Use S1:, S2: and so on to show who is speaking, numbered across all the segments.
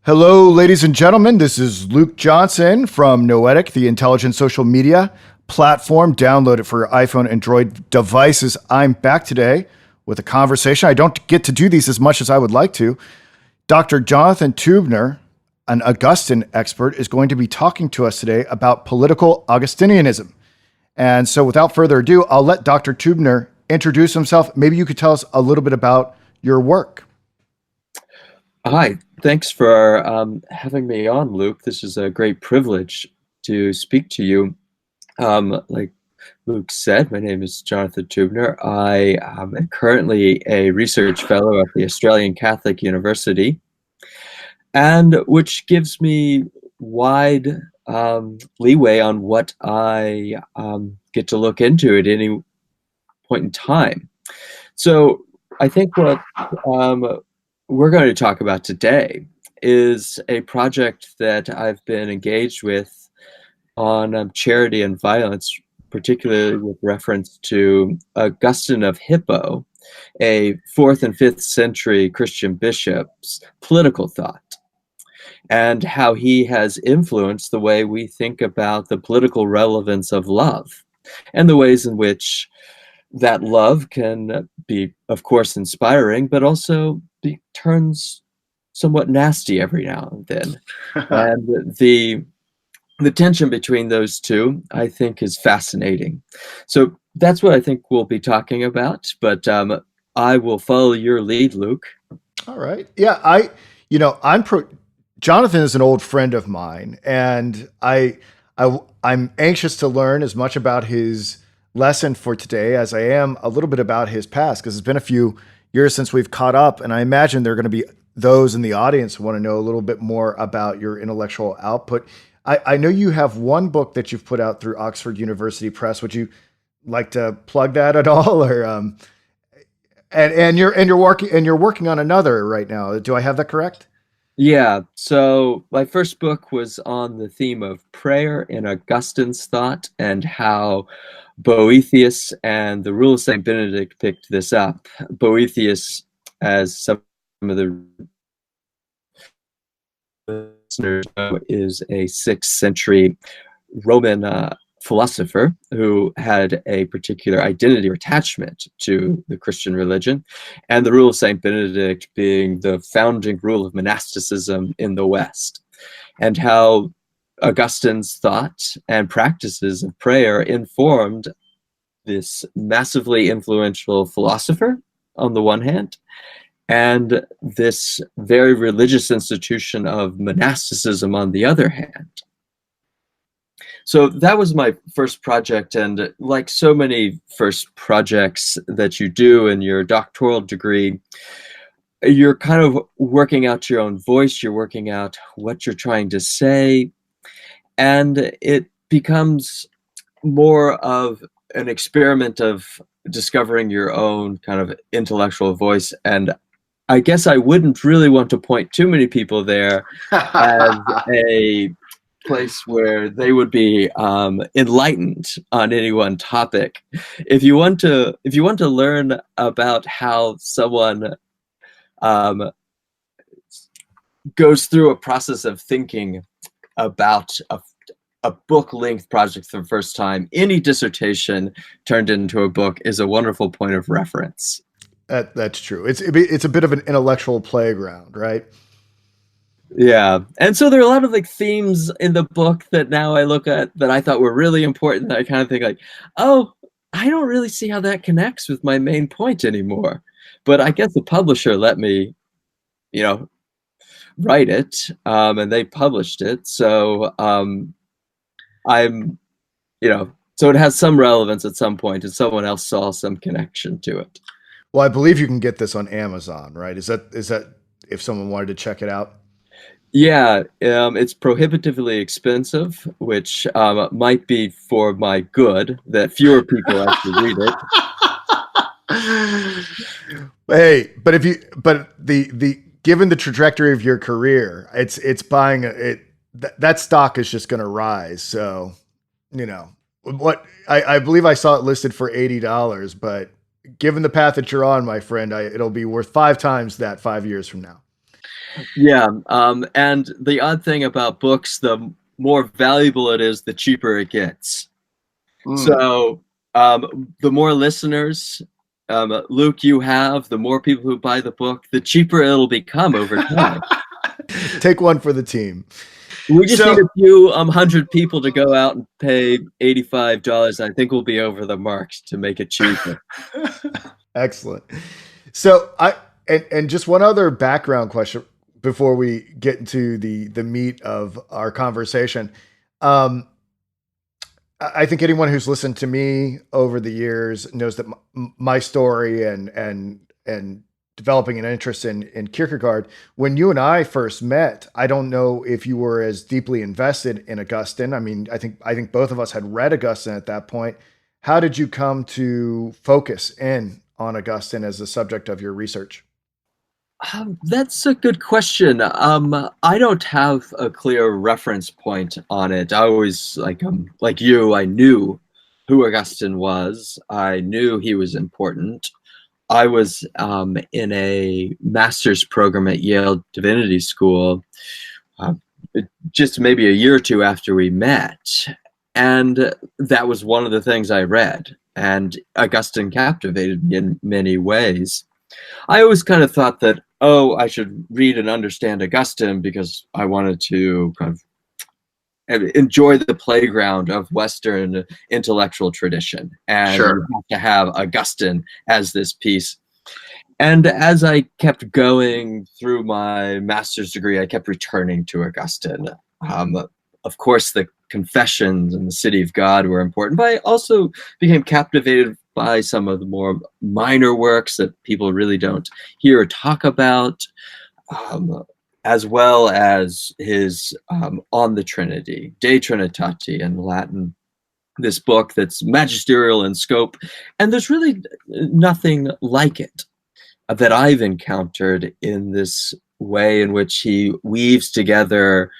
S1: Hello, ladies and gentlemen. This is Luke Johnson from Noetic, the intelligent social media platform. Download it for your iPhone and Android devices. I'm back today with a conversation. I don't get to do these as much as I would like to. Dr. Jonathan Teubner, an Augustine expert, is going to be talking to us today about political Augustinianism. And so without further ado, I'll let Dr. Teubner introduce himself. Maybe you could tell us a little bit about your work.
S2: Hi, thanks for having me on, Luke. This is a great privilege to speak to you. Like Luke said, my name is Jonathan Teubner. I am currently a research fellow at the Australian Catholic University, and which gives me wide leeway on what I get to look into at any point in time. So I think what we're going to talk about today is a project that I've been engaged with on charity and violence, particularly with reference to Augustine of Hippo, a 4th and 5th century Christian bishop's political thought, and how he has influenced the way we think about the political relevance of love and the ways in which that love can be, of course, inspiring, but also turns somewhat nasty every now and then. And the tension between those two, I think, is fascinating. So that's what I think we'll be talking about. But I will follow your lead, Luke.
S1: All right. Yeah, Jonathan is an old friend of mine, and I'm anxious to learn as much about his lesson for today as I am a little bit about his past, because it's been a few years since we've caught up, and I imagine there are going to be those in the audience who want to know a little bit more about your intellectual output. I know you have one book that you've put out through Oxford University Press. Would you like to plug that at all, or and you're working on another right now? Do I have that correct?
S2: Yeah, so my first book was on the theme of prayer in Augustine's thought and how Boethius and the Rule of St. Benedict picked this up. Boethius, as some of the listeners know, is a 6th century Roman philosopher who had a particular identity or attachment to the Christian religion, and the Rule of St. Benedict being the founding rule of monasticism in the West, and how Augustine's thought and practices of prayer informed this massively influential philosopher on the one hand, and this very religious institution of monasticism on the other hand. So that was my first project, and like so many first projects that you do in your doctoral degree, you're kind of working out your own voice, you're working out what you're trying to say, and it becomes more of an experiment of discovering your own kind of intellectual voice. And I guess I wouldn't really want to point too many people there as a place where they would be enlightened on any one topic. If you want to learn about how someone goes through a process of thinking about a book-length project for the first time, any dissertation turned into a book is a wonderful point of reference.
S1: That's true. It's a bit of an intellectual playground, right?
S2: Yeah. And so there are a lot of like themes in the book that now I look at that I thought were really important, that I kind of think like, oh, I don't really see how that connects with my main point anymore. But I guess the publisher let me, write it, and they published it. So so it has some relevance at some point, and someone else saw some connection to it.
S1: Well, I believe you can get this on Amazon, right? Is that if someone wanted to check it out?
S2: Yeah, it's prohibitively expensive, which might be for my good, that fewer people actually read it.
S1: Hey, but the given the trajectory of your career, it's buying that stock is just going to rise. So, what I believe I saw it listed for $80, but given the path that you're on, my friend, it'll be worth 5 times that 5 years from now.
S2: Yeah, and the odd thing about books, the more valuable it is, the cheaper it gets.
S1: Mm.
S2: So, the more listeners, Luke, you have, the more people who buy the book, the cheaper it'll become over time.
S1: Take one for the team.
S2: We just need
S1: So
S2: a few hundred people to go out and pay $85. I think we'll be over the mark to make it cheaper.
S1: excellent. So and just one other background question before we get into the meat of our conversation. Um, I think anyone who's listened to me over the years knows that my story and developing an interest in Kierkegaard. When you and I first met, I don't know if you were as deeply invested in Augustine. I mean, I think both of us had read Augustine at that point. How did you come to focus in on Augustine as the subject of your research?
S2: That's a good question. I don't have a clear reference point on it. I always like you. I knew who Augustine was. I knew he was important. I was in a master's program at Yale Divinity School, uh, just maybe a year or two after we met, and that was one of the things I read. And Augustine captivated me in many ways. I always kind of thought that, oh, I should read and understand Augustine because I wanted to kind of enjoy the playground of Western intellectual tradition. And you
S1: Sure.
S2: have to have Augustine as this piece. And as I kept going through my master's degree, I kept returning to Augustine. Um, of course, the Confessions and the City of God were important, but I also became captivated by some of the more minor works that people really don't hear or talk about, um, as well as his On the Trinity, De Trinitate in Latin, this book that's magisterial in scope, and there's really nothing like it that I've encountered in this way in which he weaves together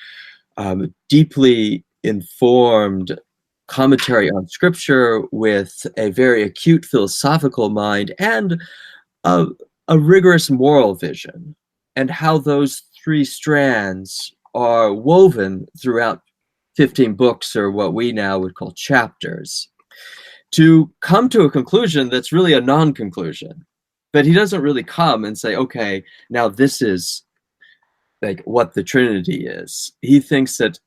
S2: deeply informed commentary on scripture with a very acute philosophical mind and a, a rigorous moral vision, and how those three strands are woven throughout 15 books, or what we now would call chapters, to come to a conclusion that's really a non-conclusion. But he doesn't really come and say, okay, now this is like what the Trinity is. He thinks that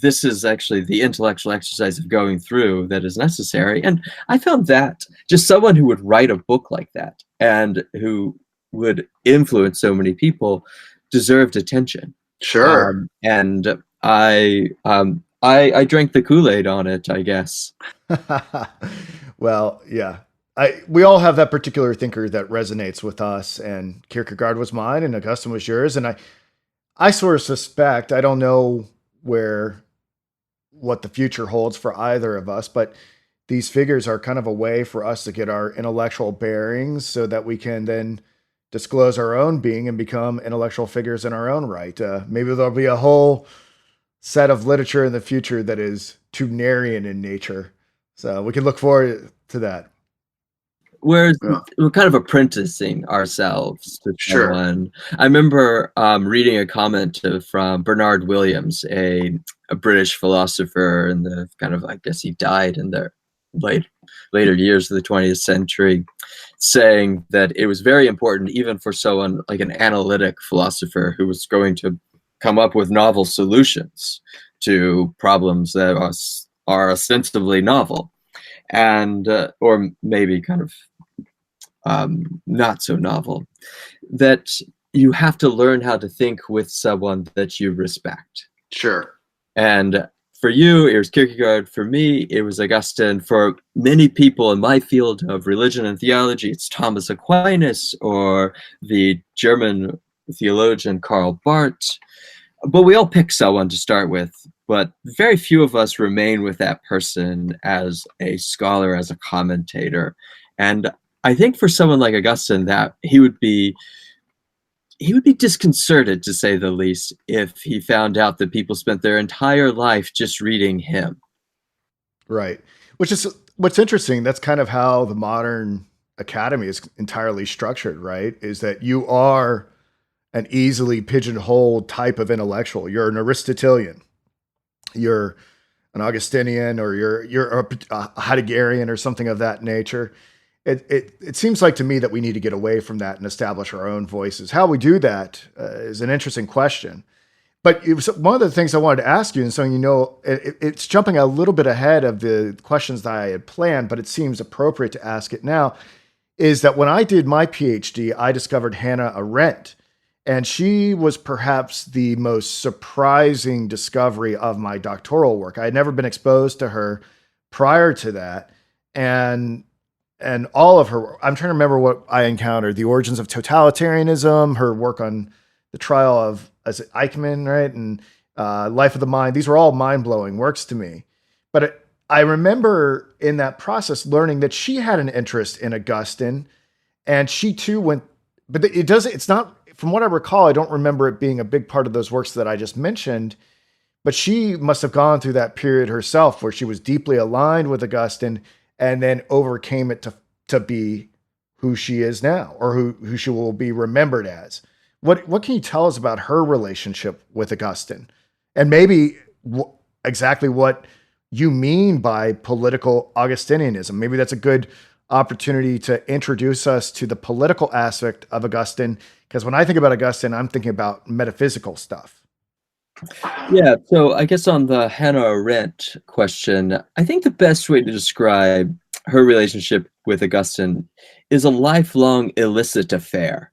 S2: this is actually the intellectual exercise of going through that is necessary. And I found that just someone who would write a book like that and who would influence so many people deserved attention.
S1: Sure.
S2: And I drank the Kool-Aid on it, I guess.
S1: Well, yeah. We all have that particular thinker that resonates with us, and Kierkegaard was mine, and Augustine was yours, and I sort of suspect, I don't know where what the future holds for either of us, but these figures are kind of a way for us to get our intellectual bearings so that we can then disclose our own being and become intellectual figures in our own right. Maybe there'll be a whole set of literature in the future that is Teubnerian in nature. So we can look forward to that.
S2: We're
S1: Yeah.
S2: we're kind of apprenticing ourselves to
S1: Sure.
S2: someone. I remember reading a comment from Bernard Williams, a British philosopher, in the kind of, I guess he died in the late later years of the 20th century, saying that it was very important, even for someone like an analytic philosopher who was going to come up with novel solutions to problems that are ostensibly novel, and or maybe kind of not so novel, that you have to learn how to think with someone that you respect.
S1: Sure.
S2: And for you, it was Kierkegaard. For me, it was Augustine. For many people in my field of religion and theology, it's Thomas Aquinas or the German theologian Karl Barth. But we all pick someone to start with, but very few of us remain with that person as a scholar, as a commentator. And I think for someone like Augustine, that he would be disconcerted, to say the least, if he found out that people spent their entire life just reading him.
S1: Right. Which is what's interesting. That's kind of how the modern academy is entirely structured, right? Is that you are an easily pigeonholed type of intellectual. You're an Aristotelian, you're an Augustinian, or you're a Heideggerian or something of that nature. It seems like to me that we need to get away from that and establish our own voices. How we do that is an interesting question. But it was one of the things I wanted to ask you, and so it's jumping a little bit ahead of the questions that I had planned, but it seems appropriate to ask it now. Is that when I did my PhD, I discovered Hannah Arendt, and she was perhaps the most surprising discovery of my doctoral work. I had never been exposed to her prior to that, and all of her. I'm trying to remember what I encountered: the origins of totalitarianism, her work on the trial of as Eichmann, right, and Life of the Mind. These were all mind blowing works to me, but I remember in that process learning that she had an interest in Augustine, and she too went. But it does. It's not from what I recall. I don't remember it being a big part of those works that I just mentioned. But she must have gone through that period herself where she was deeply aligned with Augustine and then overcame it to be who she is now, or who she will be remembered as. What can you tell us about her relationship with Augustine, and maybe exactly what you mean by political Augustinianism? Maybe that's a good opportunity to introduce us to the political aspect of Augustine, because when I think about Augustine, I'm thinking about metaphysical stuff.
S2: Yeah, so I guess on the Hannah Arendt question, I think the best way to describe her relationship with Augustine is a lifelong illicit affair.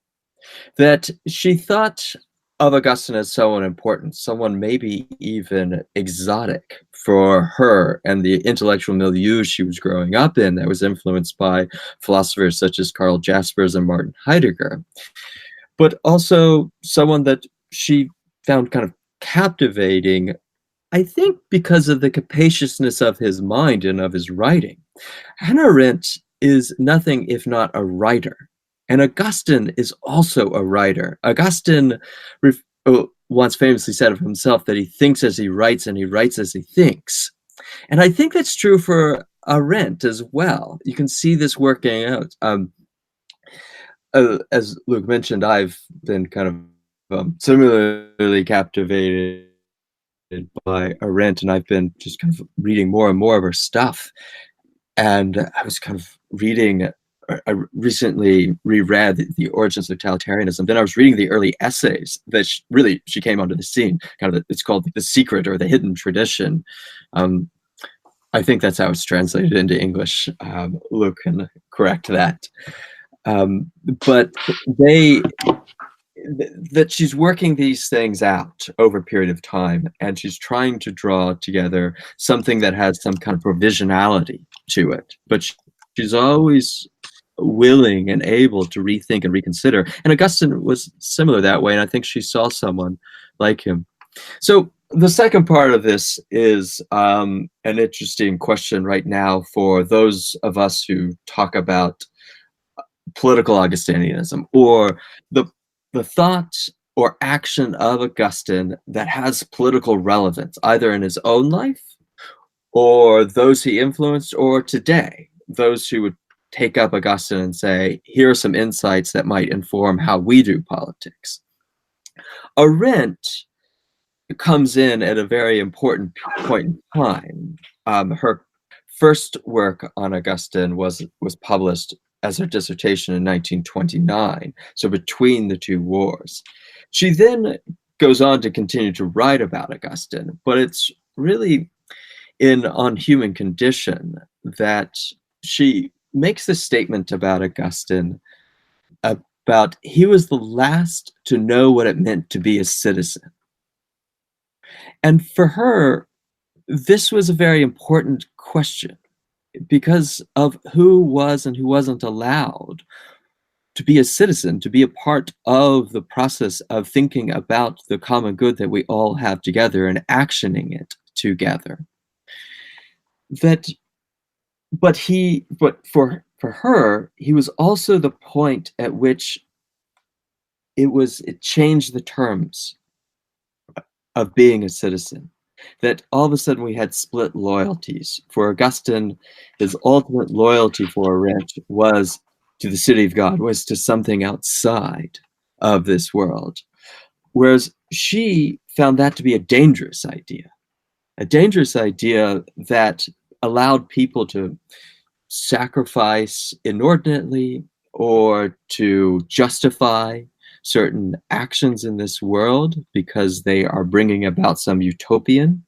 S2: That she thought of Augustine as someone important, someone maybe even exotic for her and the intellectual milieu she was growing up in that was influenced by philosophers such as Karl Jaspers and Martin Heidegger, but also someone that she found kind of captivating, I think, because of the capaciousness of his mind and of his writing. Hannah Arendt is nothing if not a writer. And Augustine is also a writer. Augustine once famously said of himself that he thinks as he writes and he writes as he thinks. And I think that's true for Arendt as well. You can see this working out. As Luke mentioned, I've been kind of similarly captivated by Arendt, and I've been just kind of reading more and more of her stuff. And I was kind of reading, I recently reread The Origins of Totalitarianism. Then I was reading the early essays that she came onto the scene. It's called The Secret or the Hidden Tradition. I think that's how it's translated into English. Luke can correct that. But that she's working these things out over a period of time, and she's trying to draw together something that has some kind of provisionality to it. But she's always willing and able to rethink and reconsider. And Augustine was similar that way, and I think she saw someone like him. So the second part of this is an interesting question right now for those of us who talk about political Augustinianism, or the thought or action of Augustine that has political relevance, either in his own life or those he influenced, or today, those who would take up Augustine and say, here are some insights that might inform how we do politics. Arendt comes in at a very important point in time. Her first work on Augustine was published as her dissertation in 1929, so between the two wars. She then goes on to continue to write about Augustine, but it's really in On Human Condition that she makes this statement about Augustine, about he was the last to know what it meant to be a citizen. And for her, this was a very important question, because of who was and who wasn't allowed to be a citizen, to be a part of the process of thinking about the common good that we all have together and actioning it together. But for her, he was also the point at which it changed the terms of being a citizen. That all of a sudden we had split loyalties. For Augustine, his ultimate loyalty for Arendt was to the city of God, was to something outside of this world. Whereas she found that to be a dangerous idea that allowed people to sacrifice inordinately or to justify certain actions in this world because they are bringing about some utopian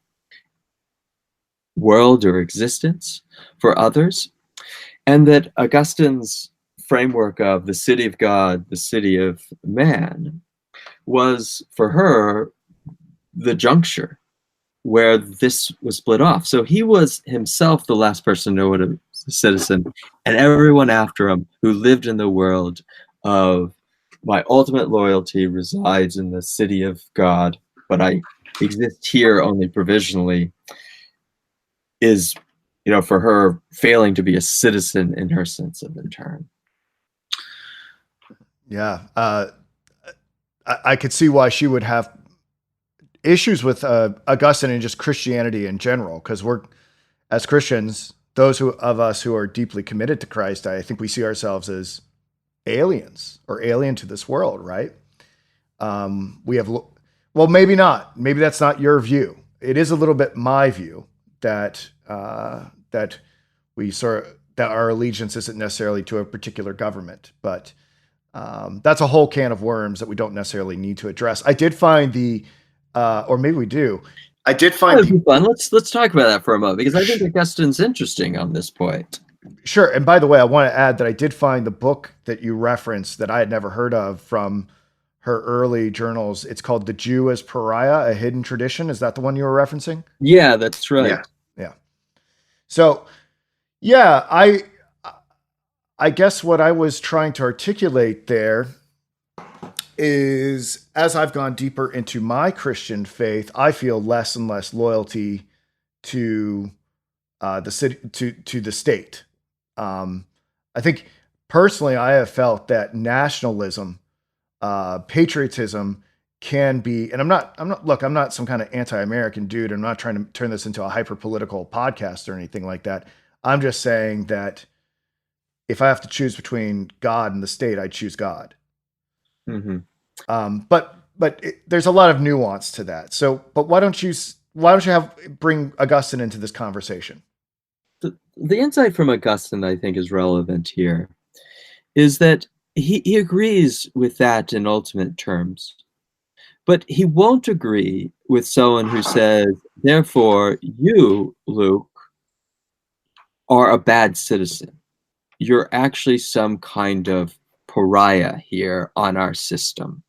S2: world or existence for others. And that Augustine's framework of the city of God, the city of man, was for her the juncture where this was split off. So he was himself the last person to know what a citizen, and everyone after him who lived in the world of my ultimate loyalty resides in the city of God, but I exist here only provisionally, is, for her failing to be a citizen in her sense of the term.
S1: Yeah. I could see why she would have issues with Augustine and just Christianity in general, because we're, as Christians, those of us who are deeply committed to Christ, I think we see ourselves as aliens or alien to this world, right? We have, well, maybe not. Maybe that's not your view. It is a little bit my view that that we sort of, that our allegiance isn't necessarily to a particular government, but that's a whole can of worms that we don't necessarily need to address. I did find or maybe we do. I did
S2: That
S1: find
S2: would be fun. Let's talk about that for a moment because I think Augustine's interesting on this point.
S1: Sure. And by the way, I want to add that I did find the book that you referenced that I had never heard of from her early journals. It's called The Jew as Pariah, A Hidden Tradition. Is that the one you were referencing?
S2: Yeah, that's right.
S1: Yeah. Yeah. So, yeah, I guess what I was trying to articulate there is as I've gone deeper into my Christian faith, I feel less and less loyalty to the city, to the state. I think personally, I have felt that nationalism, patriotism can be, and look, I'm not some kind of anti-American dude. I'm not trying to turn this into a hyper political podcast or anything like that. I'm just saying that if I have to choose between God and the state, I choose God.
S2: Mm-hmm.
S1: There's a lot of nuance to that. So, but why don't you bring Augustine into this conversation?
S2: The insight from Augustine, I think, is relevant here, is that he agrees with that in ultimate terms, but he won't agree with someone who says, therefore, you, Luke, are a bad citizen. You're actually some kind of pariah here on our system.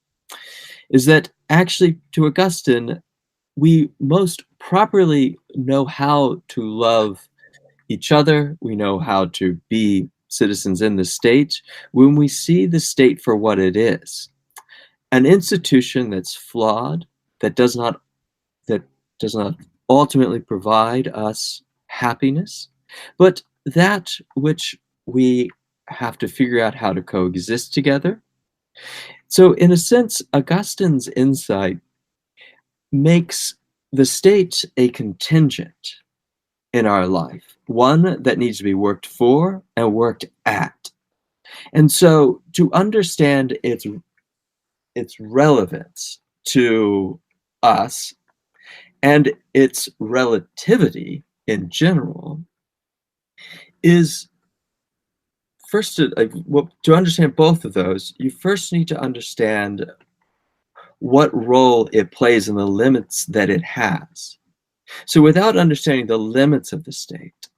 S2: Is that actually, to Augustine, we most properly know how to love each other. We know how to be citizens in the state when we see the state for what it is, an institution that's flawed, that does not ultimately provide us happiness, but that which we have to figure out how to coexist together. So in a sense, Augustine's insight makes the state a contingent in our life, one that needs to be worked for and worked at. And so to understand its relevance to us and its relativity in general is first to understand both of those, you first need to understand what role it plays and the limits that it has. So without understanding the limits of the state,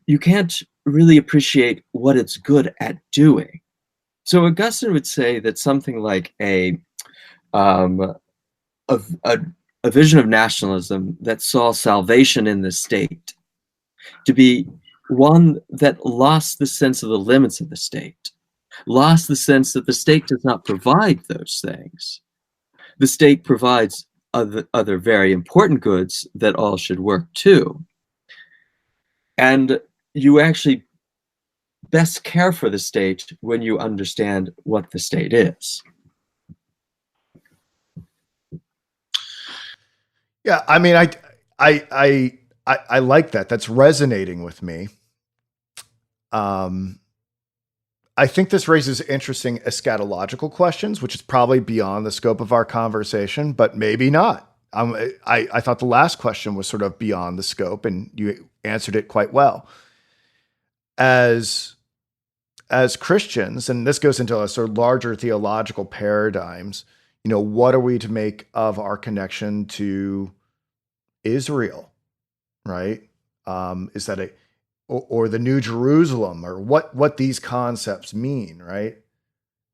S2: you can't really appreciate what it's good at doing. So Augustine would say that something like a vision of nationalism that saw salvation in the state to be one that lost the sense of the limits of the state, lost the sense that the state does not provide those things. The state provides other very important goods that all should work too. And you actually best care for the state when you understand what the state is.
S1: Yeah, I mean, I like that. That's resonating with me. Um, I think this raises interesting eschatological questions, which is probably beyond the scope of our conversation, but maybe not. I thought the last question was sort of beyond the scope, and you answered it quite well. As as Christians, and this goes into a sort of larger theological paradigms, what are we to make of our connection to Israel, right? Is that or the New Jerusalem, or what these concepts mean, right?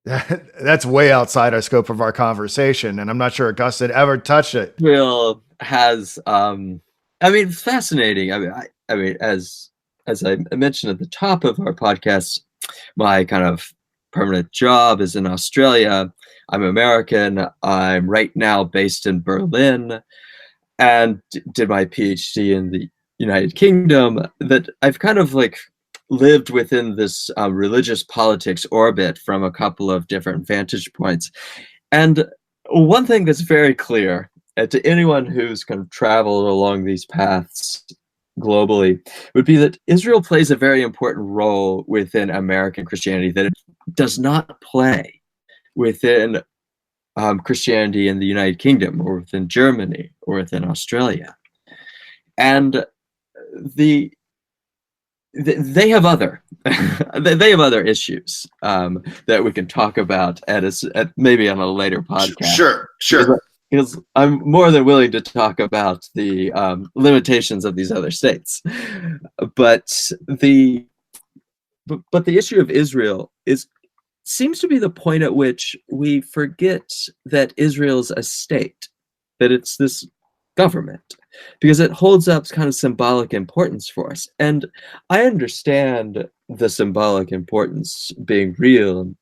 S1: That's way outside our scope of our conversation, and I'm not sure Augustine ever touched it.
S2: Israel has, I mean, fascinating. I mean, as I mentioned at the top of our podcast, my kind of permanent job is in Australia. I'm American. I'm right now based in Berlin, and did my PhD in the United Kingdom. That I've kind of like lived within this religious politics orbit from a couple of different vantage points. And one thing that's very clear to anyone who's kind of traveled along these paths globally would be that Israel plays a very important role within American Christianity that it does not play within Christianity in the United Kingdom, or within Germany, or within Australia. And the they have other they have other issues that we can talk about at maybe on a later podcast.
S1: Sure.
S2: Because I'm more than willing to talk about the limitations of these other states, but the issue of Israel seems to be the point at which we forget that Israel's a state, that it's this government, because it holds up kind of symbolic importance for us. And I understand the symbolic importance being real,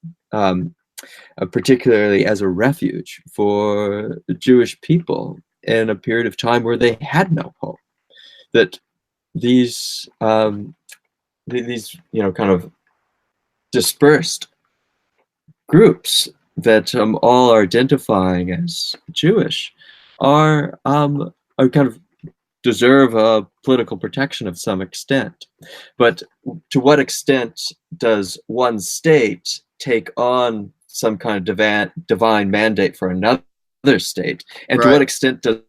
S2: particularly as a refuge for Jewish people in a period of time where they had no hope. That these kind of dispersed groups that all are identifying as Jewish are kind of deserve a political protection of some extent. But to what extent does one state take on some kind of divine mandate for another state? And to what extent does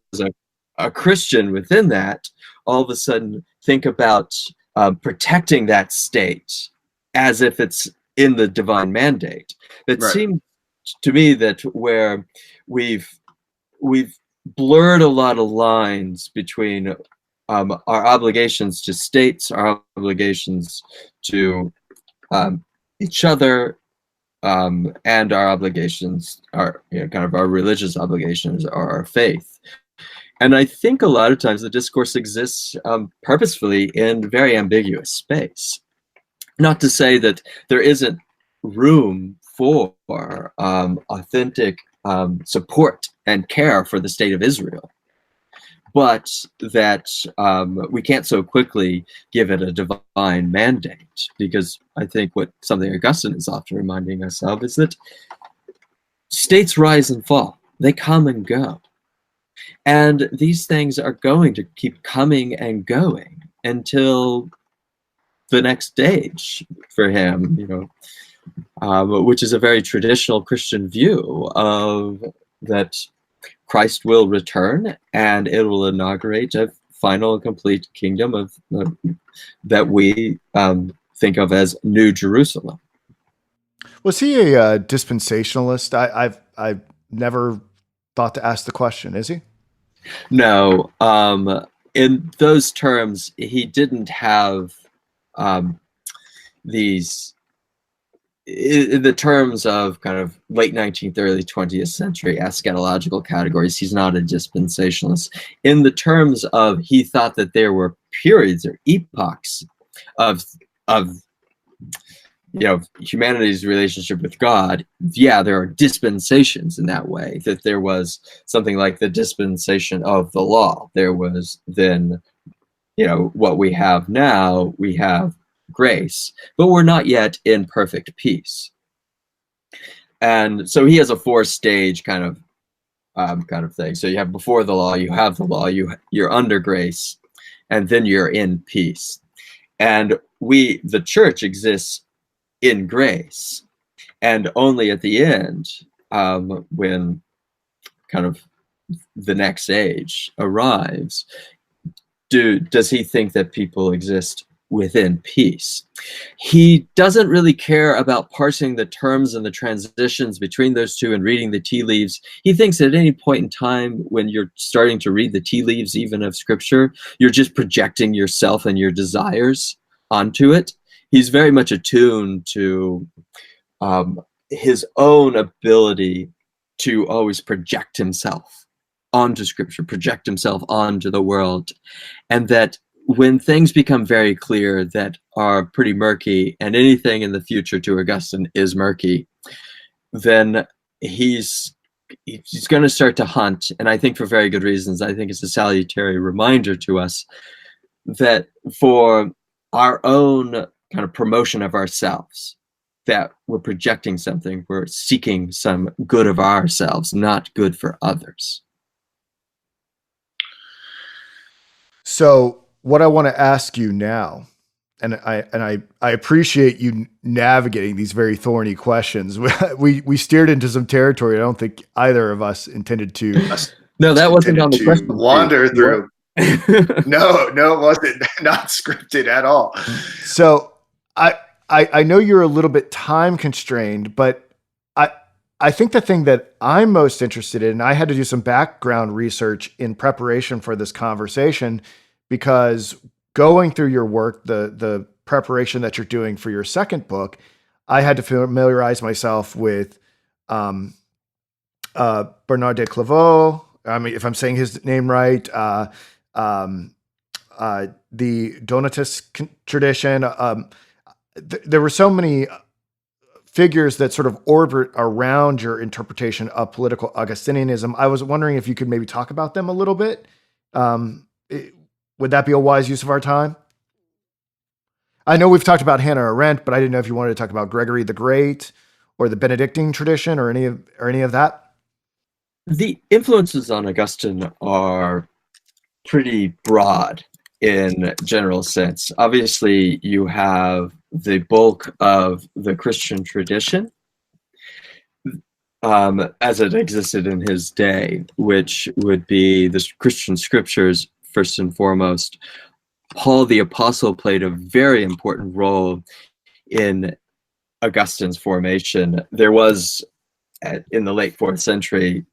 S2: a Christian within that all of a sudden think about protecting that state as if it's in the divine mandate? That seems to me that where we've blurred a lot of lines between our obligations to states, our obligations to each other, and our obligations, our kind of our religious obligations, or our faith. And I think a lot of times the discourse exists purposefully in very ambiguous space. Not to say that there isn't room for authentic support and care for the state of Israel, but that we can't so quickly give it a divine mandate, because I think something Augustine is often reminding us of is that states rise and fall, they come and go, and these things are going to keep coming and going until the next stage for him, which is a very traditional Christian view of that Christ will return and it will inaugurate a final and complete kingdom of that we think of as New Jerusalem.
S1: Was he a dispensationalist? I've never thought to ask the question. Is he?
S2: No. In those terms, he didn't have these. In the terms of kind of late 19th, early 20th century eschatological categories, he's not a dispensationalist. In the terms of, he thought that there were periods or epochs of humanity's relationship with God. Yeah, there are dispensations in that way, that there was something like the dispensation of the law. There was then, what we have now, we have grace, but we're not yet in perfect peace. And so he has a four-stage kind of thing. So you have before the law, you have the law, you're under grace, and then you're in peace. And the church exists in grace. And only at the end, when kind of the next age arrives, does he think that people exist within peace. He doesn't really care about parsing the terms and the transitions between those two and reading the tea leaves. He thinks at any point in time when you're starting to read the tea leaves, even of scripture, you're just projecting yourself and your desires onto it. He's very much attuned to his own ability to always project himself onto scripture, project himself onto the world, and that when things become very clear that are pretty murky, and anything in the future to Augustine is murky, then he's going to start to hunt, and I think for very good reasons. I think it's a salutary reminder to us that for our own kind of promotion of ourselves, that we're projecting something, we're seeking some good of ourselves, not good for others.
S1: So what I want to ask you now, and I appreciate you navigating these very thorny questions. We steered into some territory I don't think either of us intended to.
S2: No, that wasn't on the question.
S1: Wander through. No, it wasn't. Not scripted at all. So I know you're a little bit time constrained, but I think the thing that I'm most interested in, and I had to do some background research in preparation for this conversation, because going through your work, the preparation that you're doing for your second book, I had to familiarize myself with Bernard de Clairvaux. I mean, if I'm saying his name right, the Donatist tradition. There were so many figures that sort of orbit around your interpretation of political Augustinianism. I was wondering if you could maybe talk about them a little bit. Would that be a wise use of our time? I know we've talked about Hannah Arendt, but I didn't know if you wanted to talk about Gregory the Great or the Benedictine tradition or any of that.
S2: The influences on Augustine are pretty broad in general sense. Obviously, you have the bulk of the Christian tradition as it existed in his day, which would be the Christian scriptures first and foremost. Paul the Apostle played a very important role in Augustine's formation. There was, in the late 4th century,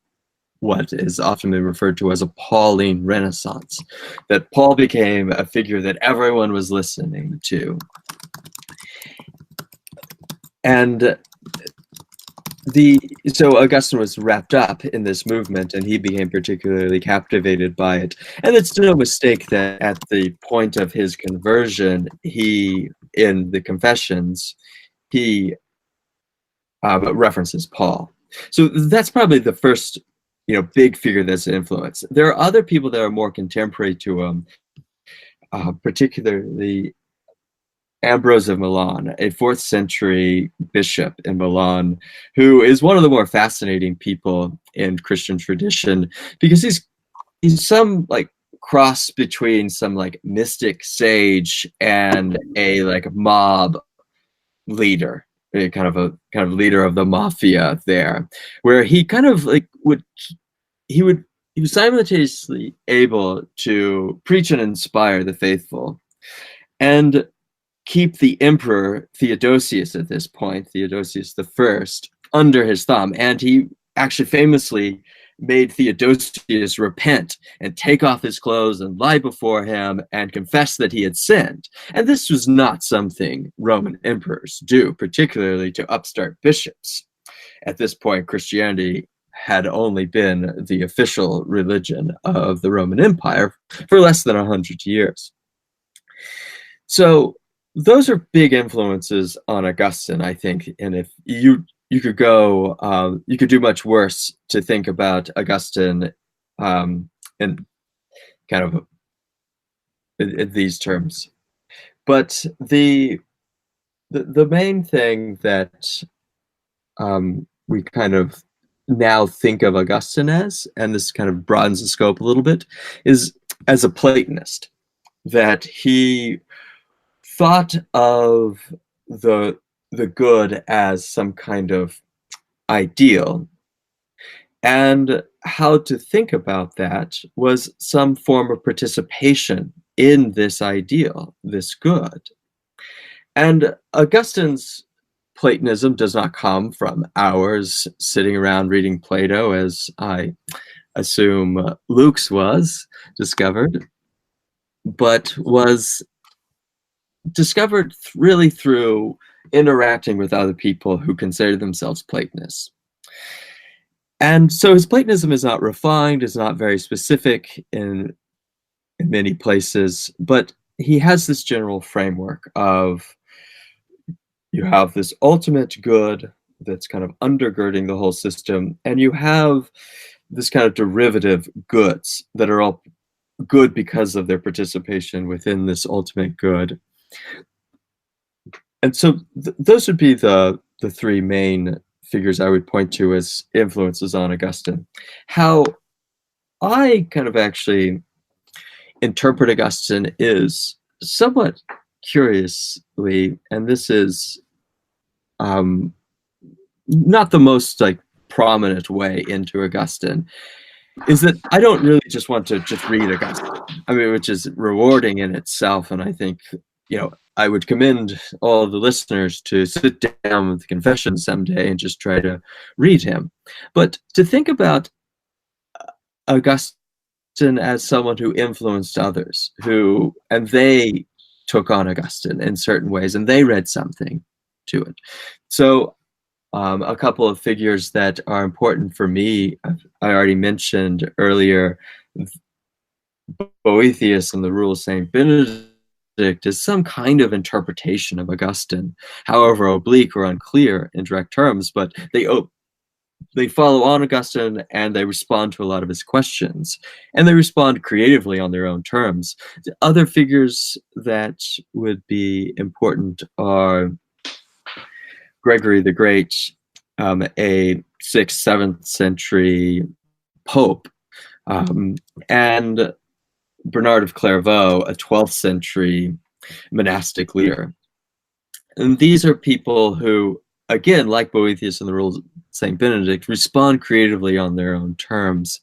S2: what is often been referred to as a Pauline Renaissance, that Paul became a figure that everyone was listening to. And so Augustine was wrapped up in this movement, and he became particularly captivated by it. And it's no mistake that at the point of his conversion, he, in the Confessions, he references Paul. So that's probably the first, big figure that's an influence. There are other people that are more contemporary to him, particularly Ambrose of Milan, a 4th century bishop in Milan, who is one of the more fascinating people in Christian tradition, because he's some like cross between some like mystic sage and a like mob leader, a kind of leader of the mafia there, where he kind of like he was simultaneously able to preach and inspire the faithful and keep the emperor Theodosius at this point, Theodosius I, under his thumb. And he actually famously made Theodosius repent and take off his clothes and lie before him and confess that he had sinned. And this was not something Roman emperors do, particularly to upstart bishops. At this point, Christianity had only been the official religion of the Roman Empire for less than 100 years. So those are big influences on Augustine, I think. And if you could go, you could do much worse to think about Augustine in kind of in these terms. But the main thing that we kind of now think of Augustine as, and this kind of broadens the scope a little bit, is as a Platonist, that he thought of the the good as some kind of ideal. And how to think about that was some form of participation in this ideal, this good. And Augustine's Platonism does not come from hours sitting around reading Plato, as I assume Luke's was discovered, but was discovered really through interacting with other people who consider themselves Platonists. And so his Platonism is not refined, is not very specific in many places, but he has this general framework of you have this ultimate good that's kind of undergirding the whole system, and you have this kind of derivative goods that are all good because of their participation within this ultimate good. And so those would be the three main figures I would point to as influences on Augustine. How I kind of actually interpret Augustine is somewhat curiously, and this is not the most like prominent way into Augustine, is that I don't really just want to just read Augustine. I mean, which is rewarding in itself, and I think I would commend all the listeners to sit down with the Confessions someday and just try to read him. But to think about Augustine as someone who influenced others, and they took on Augustine in certain ways, and they read something to it. So a couple of figures that are important for me, I already mentioned earlier, Boethius and the Rule of St. Benedict is some kind of interpretation of Augustine, however oblique or unclear in direct terms, but they follow on Augustine and they respond to a lot of his questions, and they respond creatively on their own terms. The other figures that would be important are Gregory the Great, a 6th, 7th century pope, and Bernard of Clairvaux, a 12th century monastic leader. And these are people who, again, like Boethius and the Rules of St. Benedict, respond creatively on their own terms.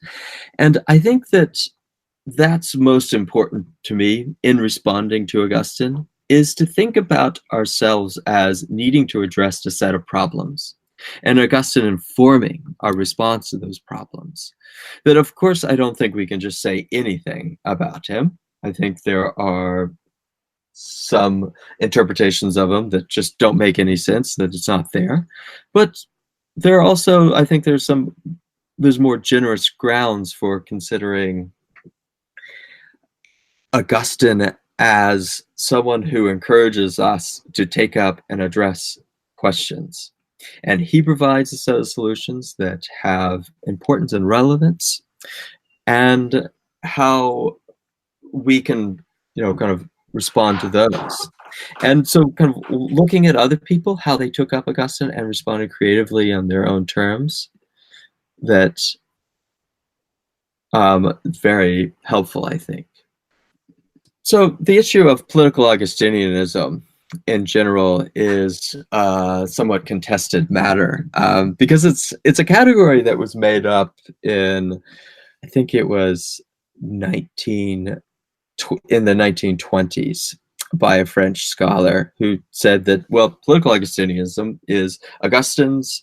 S2: And I think that that's most important to me in responding to Augustine, is to think about ourselves as needing to address a set of problems, and Augustine informing our response to those problems. That, of course, I don't think we can just say anything about him. I think there are some interpretations of him that just don't make any sense, that it's not there. But there are also, I think there's more generous grounds for considering Augustine as someone who encourages us to take up and address questions. And he provides a set of solutions that have importance and relevance, and how we can, kind of respond to those. And so kind of looking at other people, how they took up Augustine and responded creatively on their own terms, that's very helpful, I think. So the issue of political Augustinianism in general is a somewhat contested matter, because it's a category that was made up in, I think it was in the 1920s by a French scholar who said that, well, political Augustinianism is Augustine's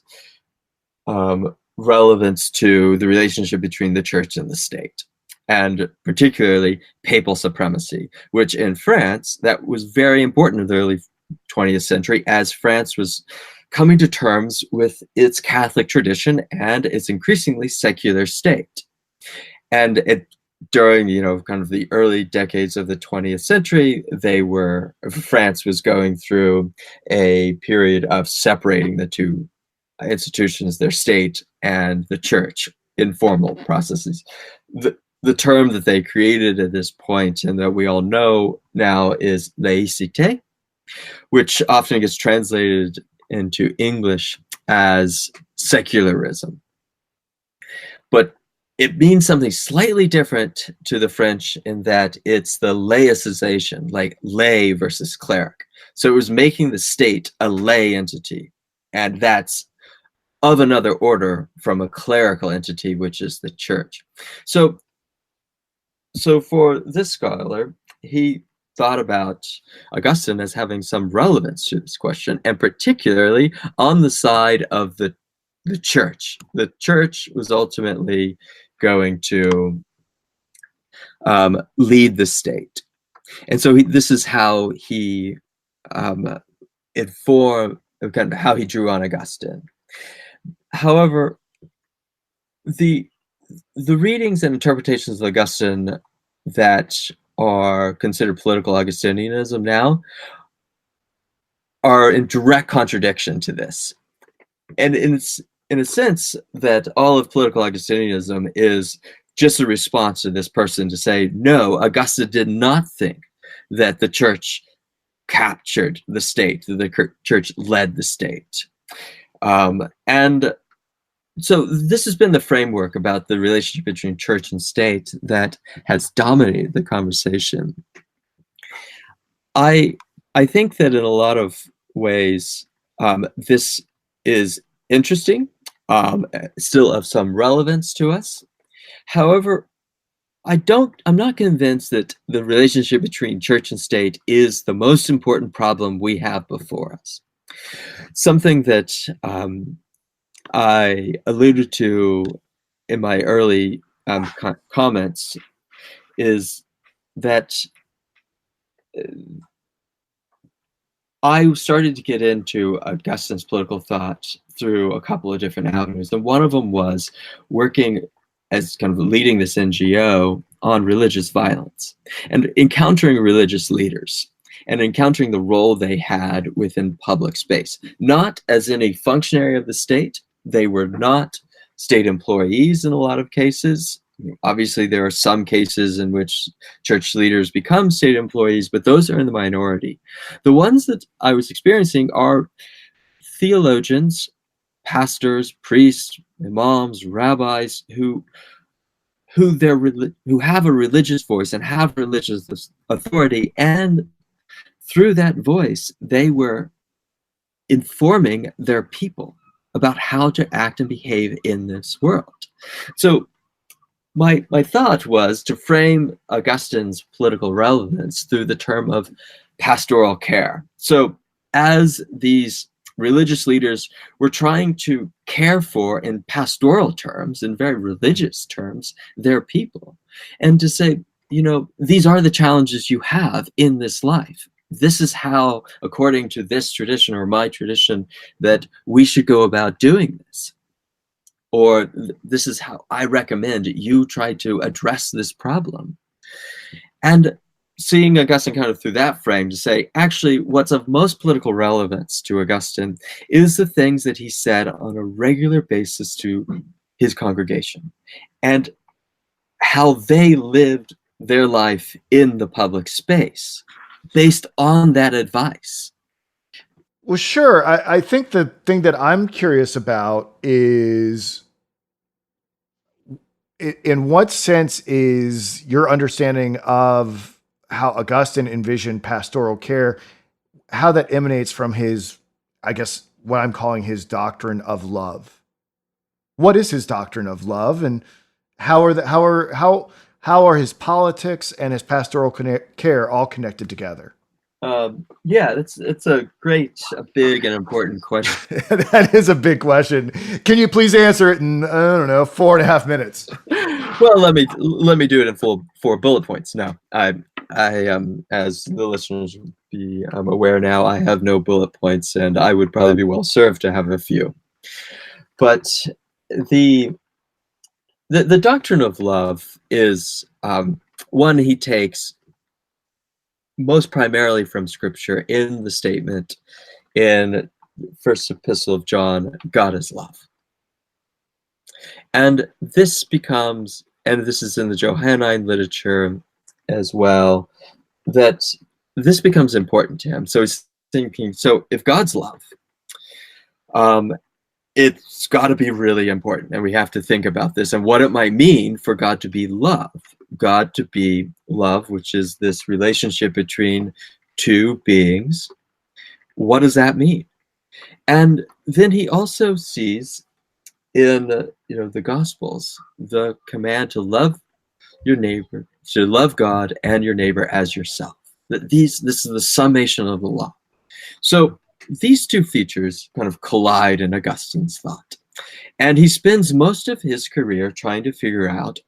S2: relevance to the relationship between the church and the state, and particularly papal supremacy, which in France, that was very important in the early 20th century, as France was coming to terms with its Catholic tradition and its increasingly secular state. And during, kind of the early decades of the 20th century, France was going through a period of separating the two institutions, their state and the church, informal processes. The term that they created at this point, and that we all know now, is laïcité, which often gets translated into English as secularism. But it means something slightly different to the French in that it's the laicization, like lay versus cleric. So it was making the state a lay entity, and that's of another order from a clerical entity, which is the church. So, so for this scholar, he thought about Augustine as having some relevance to this question, and particularly on the side of the church. The church was ultimately going to lead the state. And so this is how he informed, kind of how he drew on Augustine. However, the the readings and interpretations of Augustine that are considered political Augustinianism now are in direct contradiction to this. And in a sense that all of political Augustinianism is just a response to this person to say, no, Augustine did not think that the church captured the state, that the church led the state. And so this has been the framework about the relationship between church and state that has dominated the conversation. I think that in a lot of ways, this is interesting, still of some relevance to us. However, I'm not convinced that the relationship between church and state is the most important problem we have before us. Something that I alluded to in my early comments is that I started to get into Augustine's political thought through a couple of different avenues. And one of them was working as kind of leading this NGO on religious violence and encountering religious leaders and encountering the role they had within public space, not as any functionary of the state. They were not state employees in a lot of cases. Obviously, there are some cases in which church leaders become state employees, but those are in the minority. The ones that I was experiencing are theologians, pastors, priests, imams, rabbis who have a religious voice and have religious authority, and through that voice, they were informing their people about how to act and behave in this world. So my thought was to frame Augustine's political relevance through the term of pastoral care. So as these religious leaders were trying to care for, in pastoral terms, in very religious terms, their people, and to say, you know, these are the challenges you have in this life. This is how, according to this tradition or my tradition, that we should go about doing this. Or this is how I recommend you try to address this problem. And seeing Augustine kind of through that frame to say, actually, what's of most political relevance to Augustine is the things that he said on a regular basis to his congregation and how they lived their life in the public space based on that advice.
S1: Well, sure. I think the thing that I'm curious about is in what sense is your understanding of how Augustine envisioned pastoral care, how that emanates from his, I guess, what I'm calling his doctrine of love. What is his doctrine of love, and how are his politics and his pastoral care all connected together?
S2: Yeah, it's a big and important question.
S1: That is a big question. Can you please answer it in, I don't know, 4.5 minutes?
S2: Well, let me do it in four bullet points. Now, I as the listeners will be aware now, I have no bullet points, and I would probably be well served to have a few. But the doctrine of love is one he takes most primarily from Scripture in the statement in First Epistle of John, God is love. And this becomes, and this is in the Johannine literature as well, that this becomes important to him. So he's thinking, so if God's love, it's got to be really important, and we have to think about this and what it might mean for God to be love. God to be love, which is this relationship between two beings. What does that mean? And then he also sees in the Gospels the command to love your neighbor, to love God and your neighbor as yourself. That this is the summation of the law. So these two features kind of collide in Augustine's thought. And he spends most of his career trying to figure out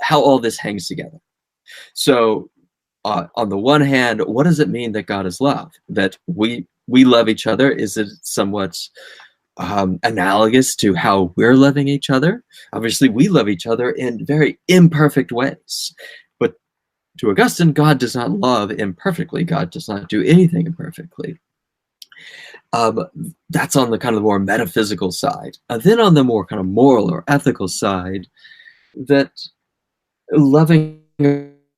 S2: how all this hangs together. So, on the one hand, what does it mean that God is love? That we love each other? Is it somewhat analogous to how we're loving each other? Obviously, we love each other in very imperfect ways. But to Augustine, God does not love imperfectly. God does not do anything imperfectly. That's on the kind of the more metaphysical side. Then on the more kind of moral or ethical side, that loving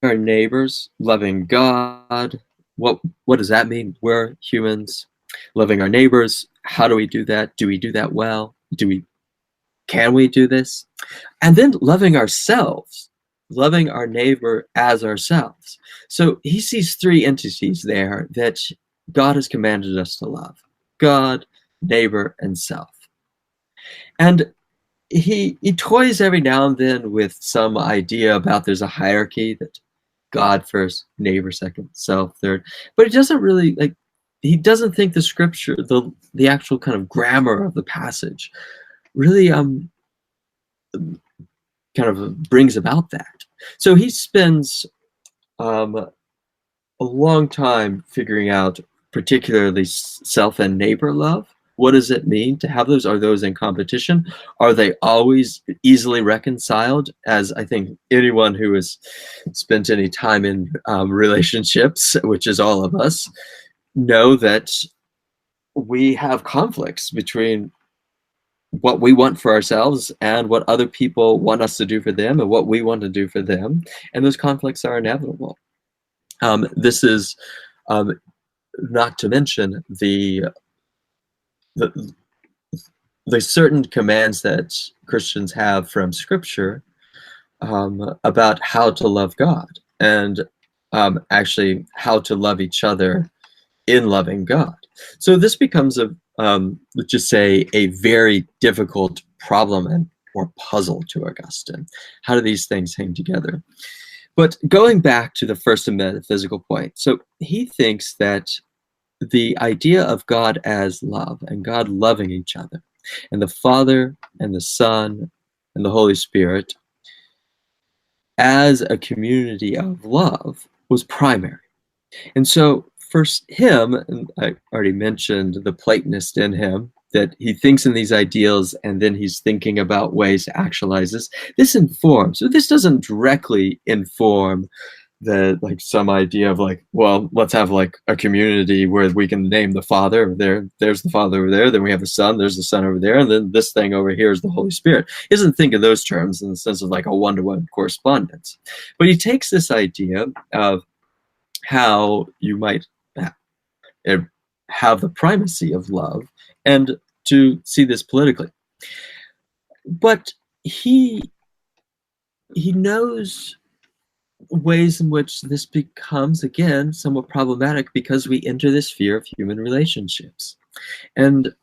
S2: our neighbors, loving God, what does that mean? We're humans. Loving our neighbors, how do we do that? Do we do that well? Can we do this? And then loving ourselves, loving our neighbor as ourselves. So he sees three entities there that God has commanded us to love: God, neighbor, and self. And he toys every now and then with some idea about there's a hierarchy, that God first, neighbor second, self third. But he doesn't think the scripture, the actual kind of grammar of the passage really kind of brings about that. So he spends a long time figuring out particularly self and neighbor love. What does it mean to have those? Are those in competition? Are they always easily reconciled? As I think anyone who has spent any time in relationships, which is all of us, know that we have conflicts between what we want for ourselves and what other people want us to do for them and what we want to do for them. And those conflicts are inevitable. This is not to mention the the certain commands that Christians have from Scripture about how to love God and actually how to love each other in loving God. So this becomes let's just say, a very difficult problem or puzzle to Augustine. How do these things hang together? But going back to the first metaphysical point, so he thinks that the idea of God as love and God loving each other, and the Father and the Son and the Holy Spirit as a community of love was primary. And so for him, and I already mentioned the Platonist in him, that he thinks in these ideals and then he's thinking about ways to actualize this. This informs, so this doesn't directly inform some idea of well, let's have a community where we can name the Father there's the Father over there, then we have the Son, there's the Son over there, and then this thing over here is the Holy Spirit. He doesn't think in those terms in the sense of a one-to-one correspondence, but he takes this idea of how you might have the primacy of love and to see this politically. But he knows ways in which this becomes, again, somewhat problematic because we enter this sphere of human relationships. And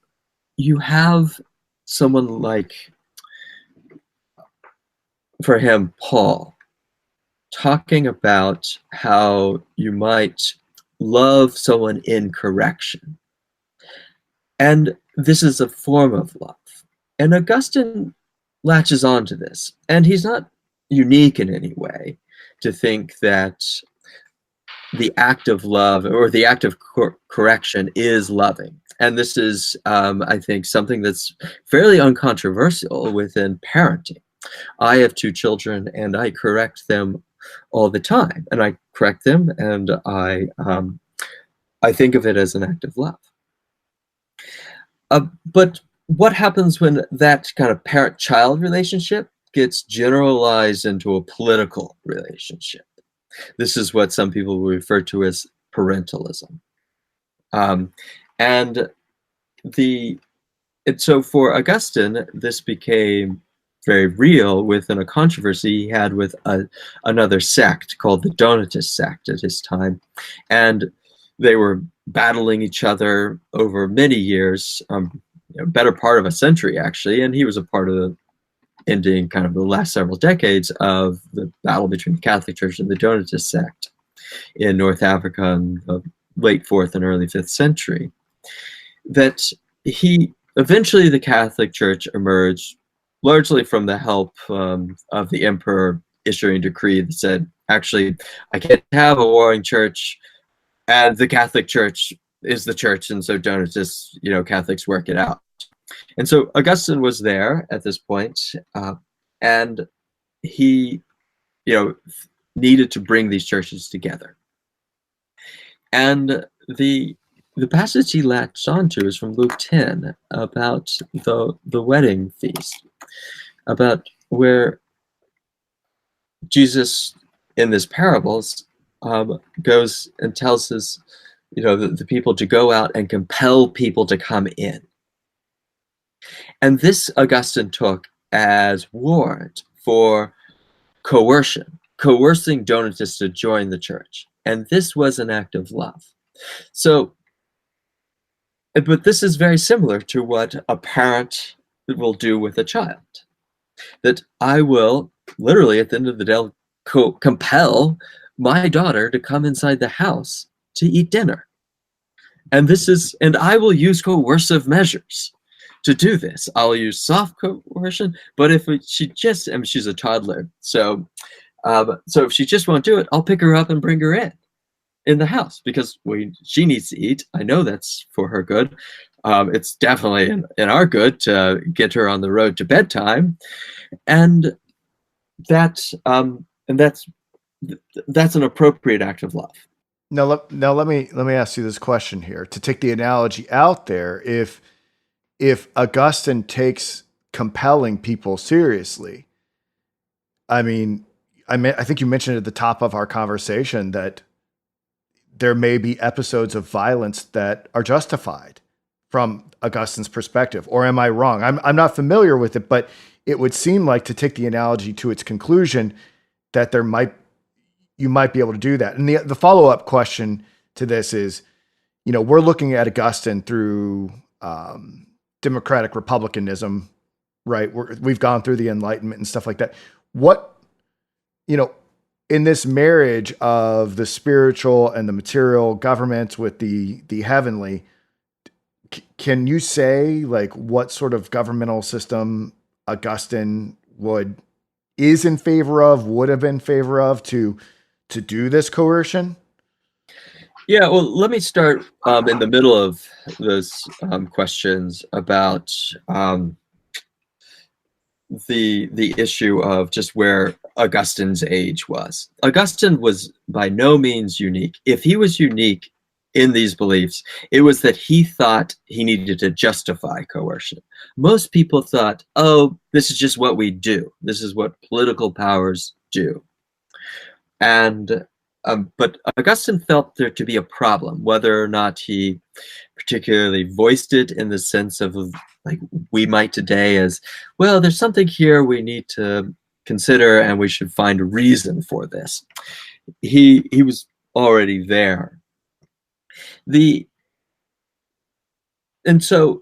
S2: you have someone like, for him, Paul, talking about how you might love someone in correction. And this is a form of love. And Augustine latches on to this. And he's not unique in any way to think that the act of love or the act of correction is loving. And this is, I think, something that's fairly uncontroversial within parenting. I have two children and I correct them all the time. And I correct them and I think of it as an act of love. But what happens when that kind of parent-child relationship gets generalized into a political relationship? This is what some people will refer to as parentalism. And the And so for Augustine, this became very real within a controversy he had with another sect called the Donatist sect at his time. And they were battling each other over many years, better part of a century, actually. And he was a part of the ending kind of the last several decades of the battle between the Catholic Church and the Donatist sect in North Africa in the late 4th and early 5th century. That he eventually the Catholic Church emerged largely from the help of the emperor issuing a decree that said, actually, I can't have a warring church, and the Catholic Church is the church, and so Donatists, Catholics work it out. And so Augustine was there at this point, and he, needed to bring these churches together. And the passage he latched onto is from Luke 10 about the wedding feast, about where Jesus in this parables goes and tells the people to go out and compel people to come in. And this Augustine took as warrant for coercing Donatists to join the church. And this was an act of love. So, but this is very similar to what a parent will do with a child. That I will literally at the end of the day compel my daughter to come inside the house to eat dinner. And I will use coercive measures to do this. I'll use soft coercion, but if she's a toddler, so if she just won't do it, I'll pick her up and bring her in the house because she needs to eat. I know that's for her good. It's definitely in our good to get her on the road to bedtime, and that's an appropriate act of love.
S1: Now let me ask you this question here to take the analogy out there. If Augustine takes compelling people seriously, I think you mentioned at the top of our conversation that there may be episodes of violence that are justified from Augustine's perspective, or am I wrong? I'm not familiar with it, but it would seem like, to take the analogy to its conclusion, that you might be able to do that. And the follow-up question to this is, we're looking at Augustine through democratic republicanism, right? We've gone through the Enlightenment and stuff like that. What, in this marriage of the spiritual and the material government with the heavenly, can you say like what sort of governmental system Augustine is in favor of, would have been in favor of to do this coercion?
S2: Yeah, well, let me start in the middle of those questions about the issue of just where Augustine's age was. Augustine was by no means unique. If he was unique in these beliefs, it was that he thought he needed to justify coercion. Most people thought, oh, this is just what we do. This is what political powers do. And but Augustine felt there to be a problem, whether or not he particularly voiced it in the sense of like we might today as, well, there's something here we need to consider and we should find a reason for this. He was already there. And so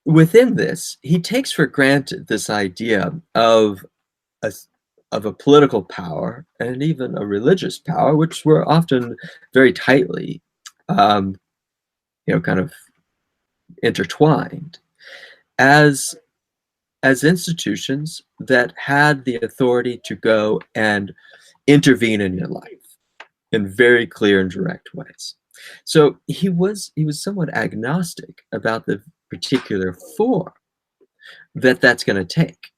S2: within this, he takes for granted this idea of a political power and even a religious power, which were often very tightly, kind of intertwined, as institutions that had the authority to go and intervene in your life in very clear and direct ways. So he was somewhat agnostic about the particular form that's going to take.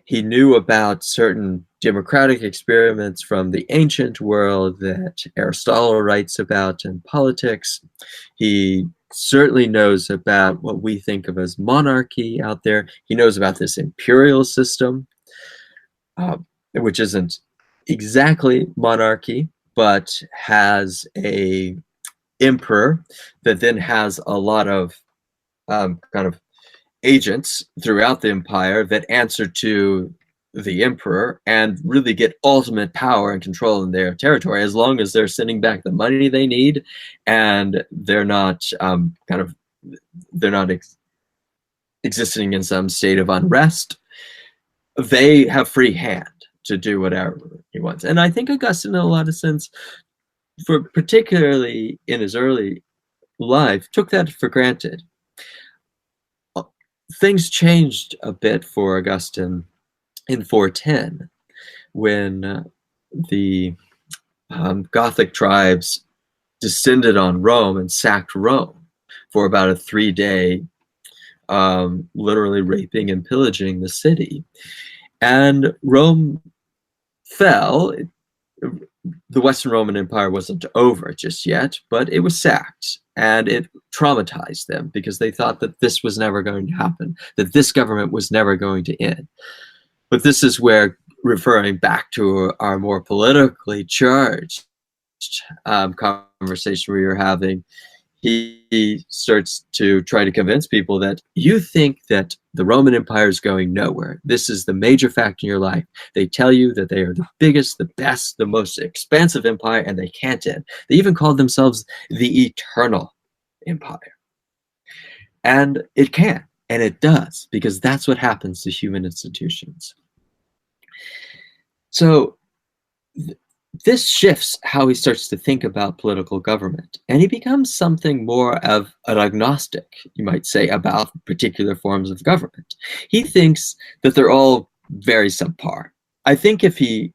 S2: He knew about certain democratic experiments from the ancient world that Aristotle writes about in politics. He certainly knows about what we think of as monarchy out there. He knows about this imperial system, which isn't exactly monarchy, but has a emperor that then has a lot of kind of agents throughout the empire that answer to the emperor and really get ultimate power and control in their territory, as long as they're sending back the money they need and they're not they're not existing in some state of unrest. They have free hand to do whatever he wants. And I think Augustine, in a lot of sense, for particularly in his early life, took that for granted. Things changed a bit for Augustine in 410 when the Gothic tribes descended on Rome and sacked Rome for about a 3-day, literally raping and pillaging the city. And Rome fell. The Western Roman Empire wasn't over just yet, but it was sacked, and it traumatized them because they thought that this was never going to happen, that this government was never going to end. But this is where, referring back to our more politically charged conversation we were having, he starts to try to convince people that you think that the Roman Empire is going nowhere. This is the major fact in your life. They tell you that they are the biggest, the best, the most expansive empire, and they can't end. They even called themselves the eternal empire. And it can, and it does, because that's what happens to human institutions. So this shifts how he starts to think about political government, and he becomes something more of an agnostic, you might say, about particular forms of government. He thinks that they're all very subpar. I think if he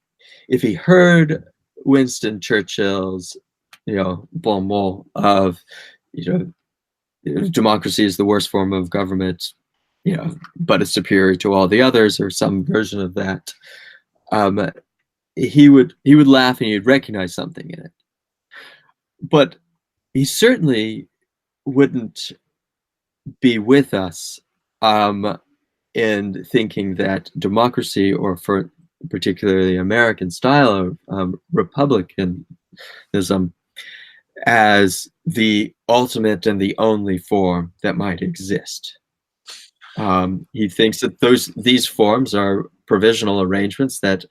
S2: heard Winston Churchill's, bon mot of, democracy is the worst form of government, but it's superior to all the others, or some version of that, he would laugh and he'd recognize something in it. But he certainly wouldn't be with us in thinking that democracy, or for particularly American style of republicanism, as the ultimate and the only form that might exist. He thinks that these forms are provisional arrangements that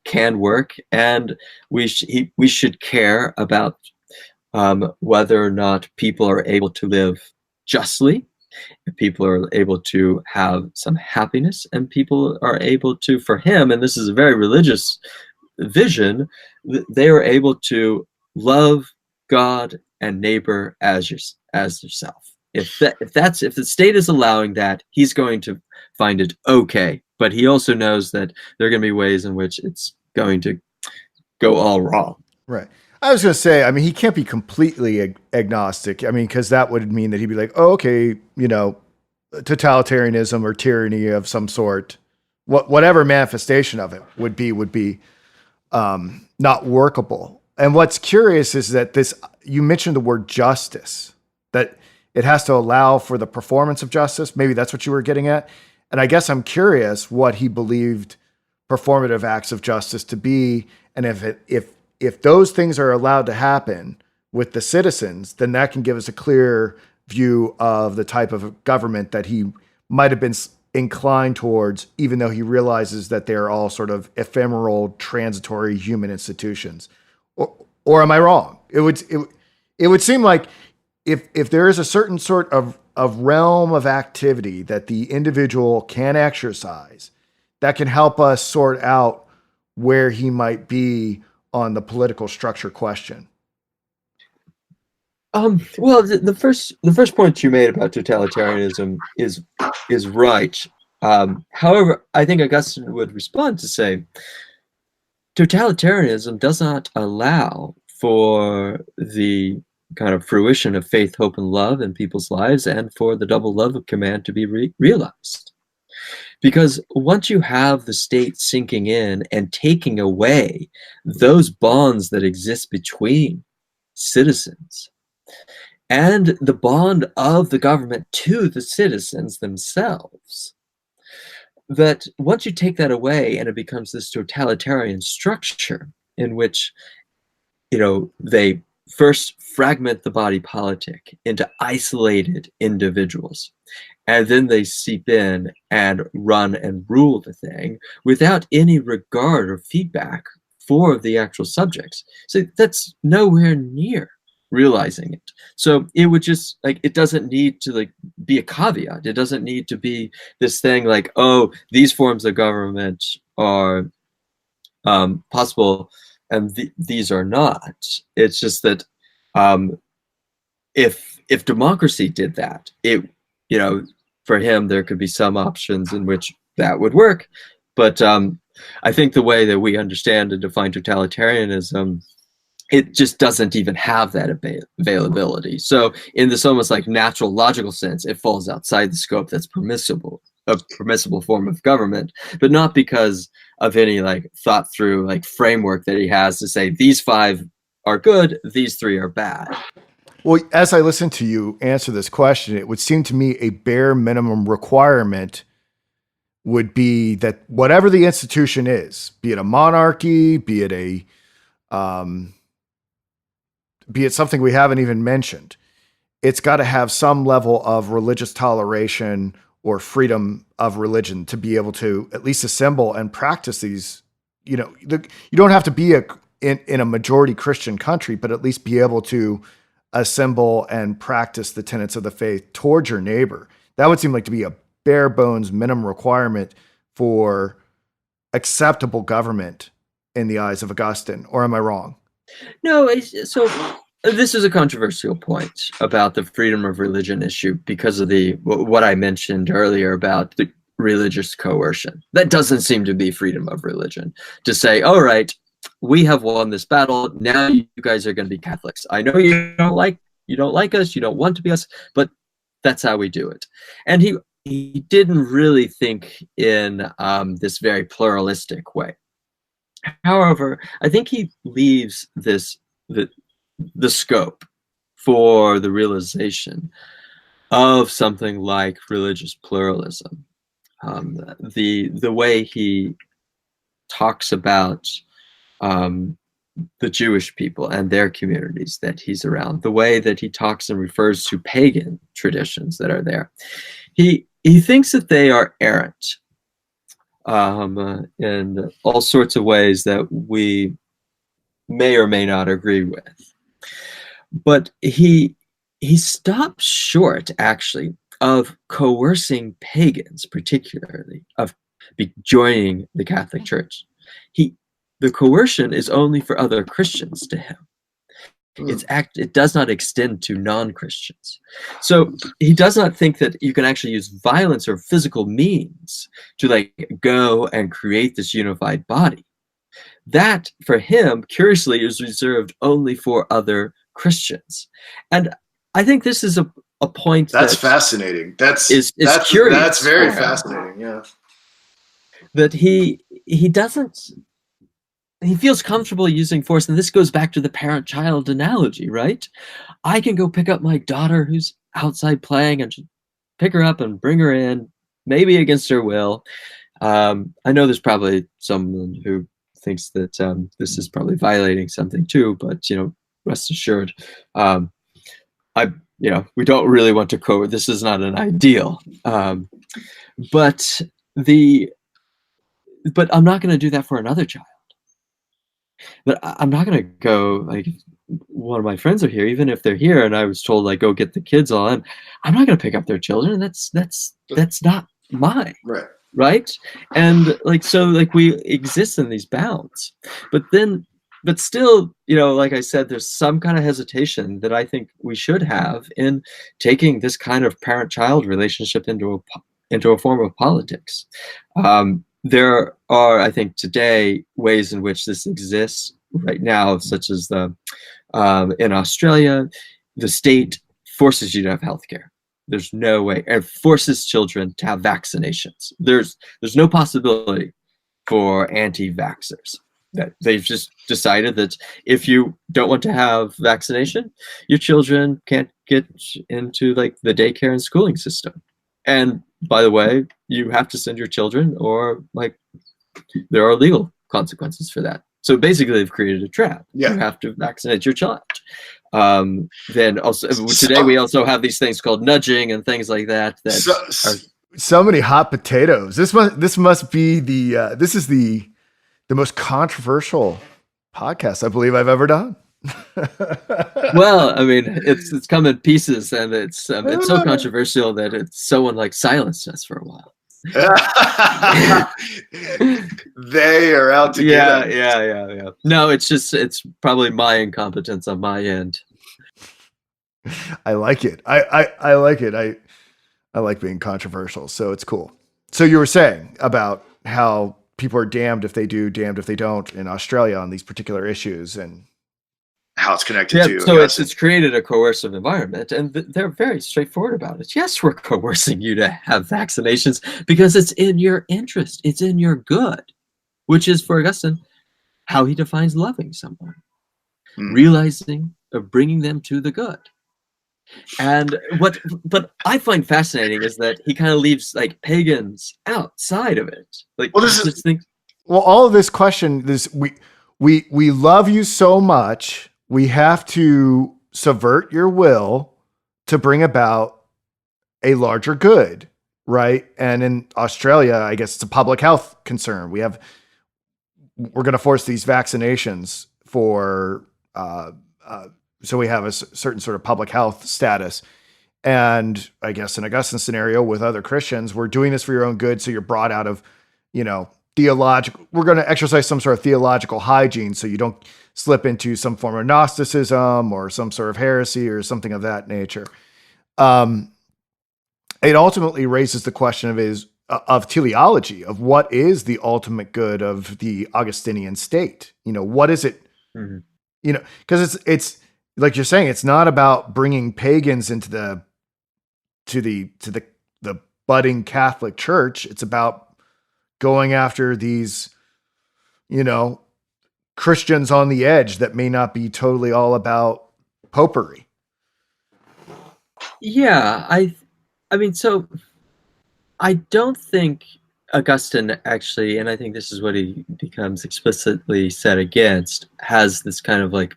S2: can work, and we should care about whether or not people are able to live justly, if people are able to have some happiness, and people are able to, for him, and this is a very religious vision, they are able to love God and neighbor as yourself. If the state is allowing that, he's going to find it okay. But he also knows that there are going to be ways in which it's going to go all wrong.
S1: Right. I was going to say, I mean, he can't be completely agnostic. I mean, because that would mean that he'd be like, oh, okay, totalitarianism or tyranny of some sort, whatever manifestation of it would be not workable. And what's curious is that you mentioned the word justice, that it has to allow for the performance of justice. Maybe that's what you were getting at. And I guess I'm curious what he believed performative acts of justice to be. And if those things are allowed to happen with the citizens, then that can give us a clear view of the type of government that he might have been inclined towards, even though he realizes that they're all sort of ephemeral, transitory human institutions. Or am I wrong? It would seem like if there is a certain sort of realm of activity that the individual can exercise, that can help us sort out where he might be on the political structure question.
S2: Well, the first point you made about totalitarianism is right. However, I think Augustine would respond to say, totalitarianism does not allow for the kind of fruition of faith, hope, and love in people's lives, and for the double love of command to be realized. Because once you have the state sinking in and taking away those bonds that exist between citizens, and the bond of the government to the citizens themselves, that once you take that away and it becomes this totalitarian structure in which they first fragment the body politic into isolated individuals. And then they seep in and run and rule the thing without any regard or feedback for the actual subjects. So that's nowhere near realizing it. So it would just like, it doesn't need to like be a caveat. It doesn't need to be this thing like, oh, these forms of government are possible and these are not. It's just that um, if democracy did that, it, you know, for him there could be some options in which that would work, but I think the way that we understand and define totalitarianism, it just doesn't even have that availability. So in this almost like natural logical sense, it falls outside the scope that's permissible, a permissible form of government, but not because of any like thought through like framework that he has to say these five are good, these three are bad.
S1: Well, as I listen to you answer this question, it would seem to me a bare minimum requirement would be that whatever the institution is, be it a monarchy, um, be it something we haven't even mentioned, it's got to have some level of religious toleration or freedom of religion to be able to at least assemble and practice these. You don't have to be in a majority Christian country, but at least be able to assemble and practice the tenets of the faith towards your neighbor. That would seem like to be a bare bones minimum requirement for acceptable government in the eyes of Augustine. Or am I wrong?
S2: No, so this is a controversial point about the freedom of religion issue because of the what I mentioned earlier about the religious coercion. That doesn't seem to be freedom of religion to say, all right, we have won this battle. Now you guys are going to be Catholics. I know you don't like us, you don't want to be us, but that's how we do it. And he didn't really think in this very pluralistic way. However, I think he leaves the scope for the realization of something like religious pluralism. The way he talks about the Jewish people and their communities that he's around, the way that he talks and refers to pagan traditions that are there, he thinks that they are errant in all sorts of ways that we may or may not agree with. But he stops short, actually, of coercing pagans, particularly, of joining the Catholic Church. The coercion is only for other Christians to him. It does not extend to non-Christians. So he does not think that you can actually use violence or physical means to like go and create this unified body. That for him, curiously, is reserved only for other Christians. And I think this is a point
S1: That's fascinating. That's
S2: curious.
S1: That's very fascinating. Yeah.
S2: That he doesn't, he feels comfortable using force, and this goes back to the parent-child analogy, right? I can go pick up my daughter who's outside playing and just pick her up and bring her in, maybe against her will. I know there's probably someone who thinks that this is probably violating something too, but rest assured, we don't really want to this is not an ideal, but I'm not going to do that for another child. But I'm not going to go, like, one of my friends are here, even if they're here and I was told, like, go get the kids on, I'm not going to pick up their children. That's not mine. Right. And like, so like we exist in these bounds, but still, like I said, there's some kind of hesitation that I think we should have in taking this kind of parent-child relationship into a form of politics. There are, I think, today ways in which this exists right now, such as in Australia, the state forces you to have healthcare. There's no way. It forces children to have vaccinations. There's no possibility for anti-vaxxers. That they've just decided that if you don't want to have vaccination, your children can't get into like the daycare and schooling system. And by the way, you have to send your children, or like there are legal consequences for that. So basically, they've created a trap.
S1: Yeah.
S2: You have to vaccinate your child. Then also today
S1: So,
S2: we also have these things called nudging and things like that
S1: so,
S2: are.
S1: so many hot potatoes. This must be this is the most controversial podcast I believe I've ever done.
S2: Well, I mean, it's come in pieces, and it's so controversial that someone like silenced us for a while.
S1: They are out to get us.
S2: Yeah. No, it's probably my incompetence on my end.
S1: I like it. I like it. I like being controversial, so it's cool. So you were saying about how people are damned if they do, damned if they don't in Australia on these particular issues, and how it's connected to.
S2: So it's created a coercive environment, and they're very straightforward about it. Yes, we're coercing you to have vaccinations because it's in your interest. It's in your good, which is, for Augustine, how he defines loving someone, realizing or bringing them to the good. And what I find fascinating is that he kind of leaves like pagans outside of it. Like,
S1: well, all of this question, we love you so much, we have to subvert your will to bring about a larger good, right? And in Australia, I guess it's a public health concern. We're going to force these vaccinations for so we have a certain sort of public health status. And I guess in Augustine's scenario with other Christians, we're doing this for your own good. So you're brought out of, theological, we're going to exercise some sort of theological hygiene so you don't slip into some form of Gnosticism or some sort of heresy or something of that nature. It ultimately raises the question of teleology, of what is the ultimate good of the Augustinian state? What is it? Mm-hmm. Because it's like you're saying, it's not about bringing pagans into the budding Catholic Church. It's about going after these, Christians on the edge that may not be totally all about popery.
S2: Yeah, I mean, so I don't think Augustine actually, and I think this is what he becomes explicitly set against, has this kind of like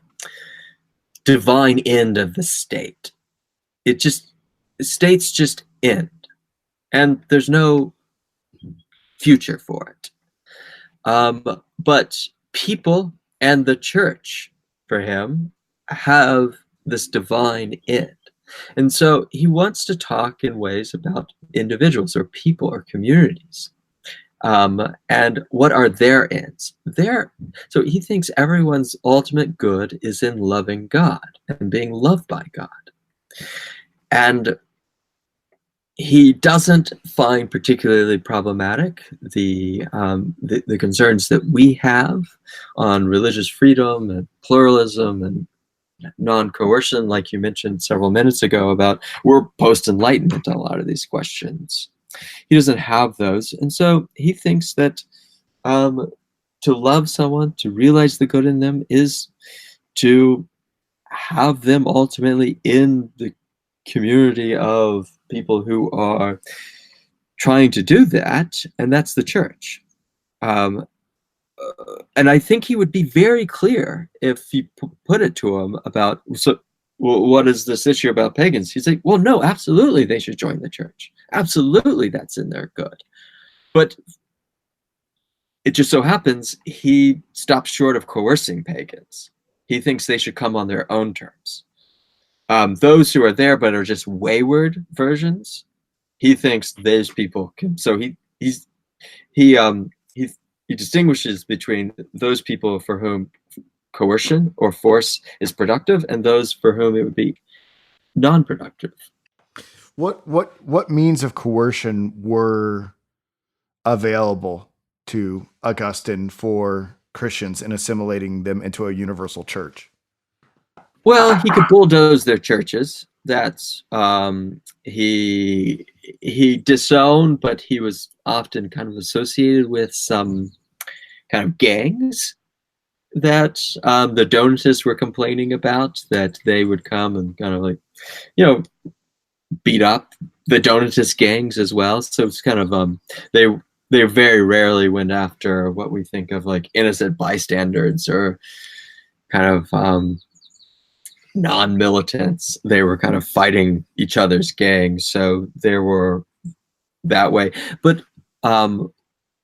S2: divine end of the state. States just end, and there's no future for it. But people and the church, for him, have this divine end. And so he wants to talk in ways about individuals or people or communities. And what are their ends? So he thinks everyone's ultimate good is in loving God and being loved by God. And he doesn't find particularly problematic the concerns that we have on religious freedom and pluralism and non-coercion, like you mentioned several minutes ago about we're post-enlightenment on a lot of these questions. He doesn't have those. And so he thinks that to love someone, to realize the good in them, is to have them ultimately in the community of people who are trying to do that, and that's the church. And I think he would be very clear if you put it to him about, so what is this issue about pagans? He's like, well, no, absolutely they should join the church. Absolutely that's in their good. But it just so happens he stops short of coercing pagans. He thinks they should come on their own terms. Those who are there but are just wayward versions, he thinks those people can. So he distinguishes between those people for whom coercion or force is productive and those for whom it would be non-productive.
S1: What means of coercion were available to Augustine for Christians in assimilating them into a universal church?
S2: Well, he could bulldoze their churches. That's he disowned, but he was often kind of associated with some kind of gangs that the Donatists were complaining about, that they would come and kind of like, beat up the Donatist gangs as well. So it's kind of they very rarely went after what we think of like innocent bystanders or kind of non-militants. They were kind of fighting each other's gangs, so they were that way. But um,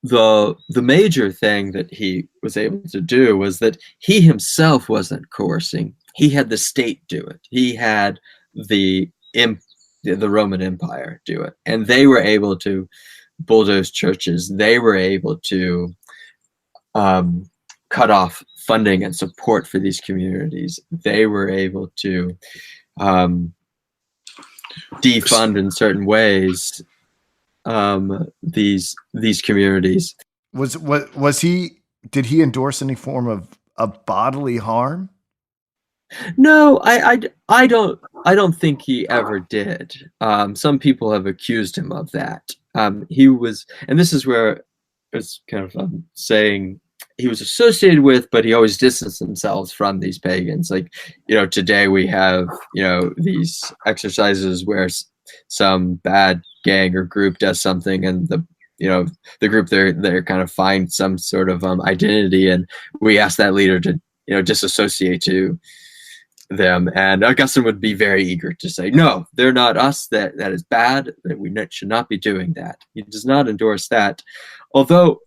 S2: the major thing that he was able to do was that he himself wasn't coercing. He had the state do it. He had the the Roman Empire do it, and they were able to bulldoze churches. They were able to um, cut off funding and support for these communities. They were able to um, defund in certain ways these communities.
S1: Was he? Did he endorse any form of bodily harm?
S2: No, I don't think he ever did. Some people have accused him of that. He was, and this is where it's kind of saying he was associated with, but he always distanced himself from these pagans. Like, today we have, these exercises where some bad gang or group does something, and the group they're kind of find some sort of identity, and we ask that leader to disassociate to them, and Augustine would be very eager to say, no, they're not us, that is bad, that we should not be doing that. He does not endorse that, although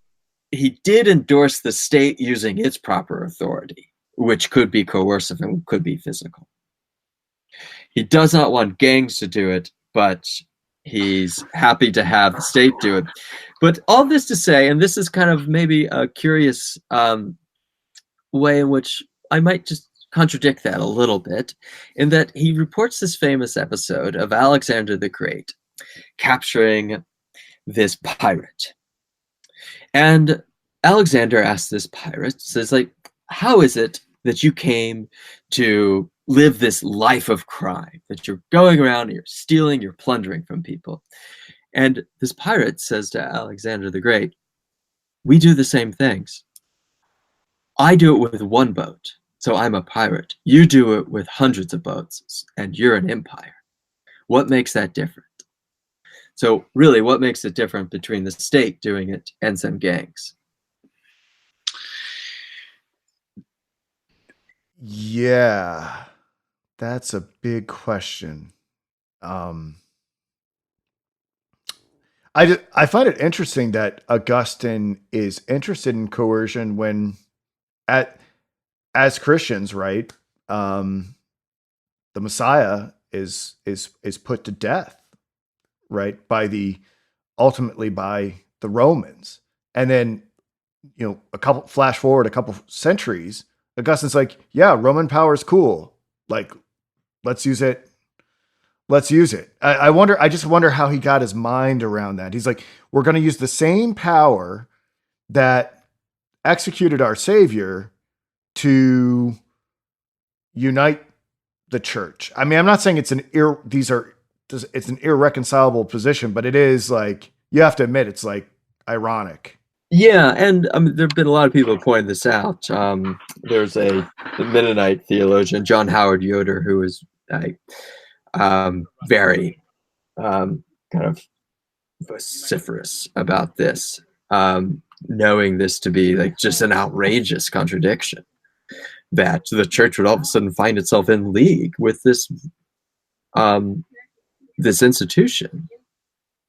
S2: he did endorse the state using its proper authority, which could be coercive and could be physical. He does not want gangs to do it, but he's happy to have the state do it. But all this to say, and this is kind of maybe a curious way in which I might just contradict that a little bit, in that he reports this famous episode of Alexander the Great capturing this pirate. And Alexander asks this pirate, says, like, how is it that you came to live this life of crime, that you're going around, you're stealing, you're plundering from people? And this pirate says to Alexander the Great, we do the same things. I do it with one boat, so I'm a pirate. You do it with hundreds of boats, and you're an empire. What makes that different? So really, what makes it different between the state doing it and some gangs?
S1: Yeah, that's a big question. Um, I find it interesting that Augustine is interested in coercion when, at as Christians, right? Um, the Messiah is put to death, right, by the ultimately by the Romans, and then flash forward a couple centuries, Augustine's like, yeah, Roman power is cool, like let's use it. Let's use it. I wonder. I just wonder how he got his mind around that. He's like, we're going to use the same power that executed our Savior to unite the church. I mean, I'm not saying it's it's an irreconcilable position, but it is, like, you have to admit, it's like ironic.
S2: Yeah, and there have been a lot of people pointing this out. There's a Mennonite theologian, John Howard Yoder, who is very kind of vociferous about this, knowing this to be like just an outrageous contradiction, that the church would all of a sudden find itself in league with this institution,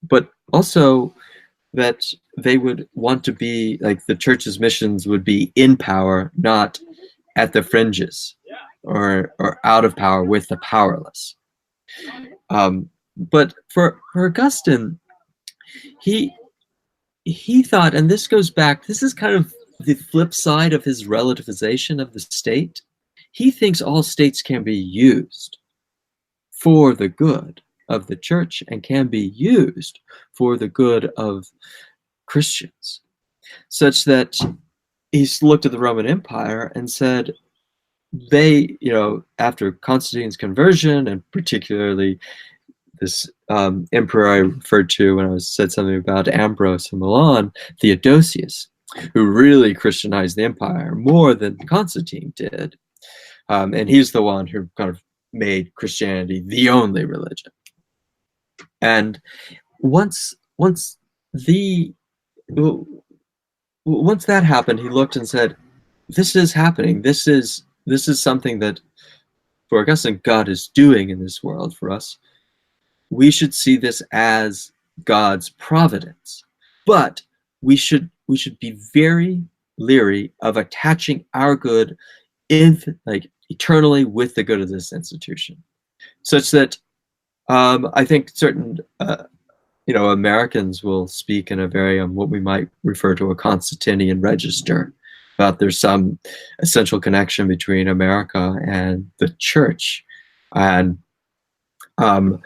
S2: but also that they would want to be like, the church's missions would be in power, not at the fringes or out of power with the powerless. But for Augustine, he thought, and this goes back, this is kind of the flip side of his relativization of the state. He thinks all states can be used for the good of the church and can be used for the good of Christians, such that he's looked at the Roman Empire and said, they, after Constantine's conversion, and particularly this emperor I referred to when I said something about Ambrose in Milan, Theodosius, who really Christianized the empire more than Constantine did. And he's the one who kind of made Christianity the only religion. And once the well, once that happened, he looked and said, "This is happening. This is something that, for Augustine, God is doing in this world for us. We should see this as God's providence, but we should be very leery of attaching our good in like eternally with the good of this institution, such that I think certain Americans will speak in a very what we might refer to a Constantinian register about there's some essential connection between America and the church, and um,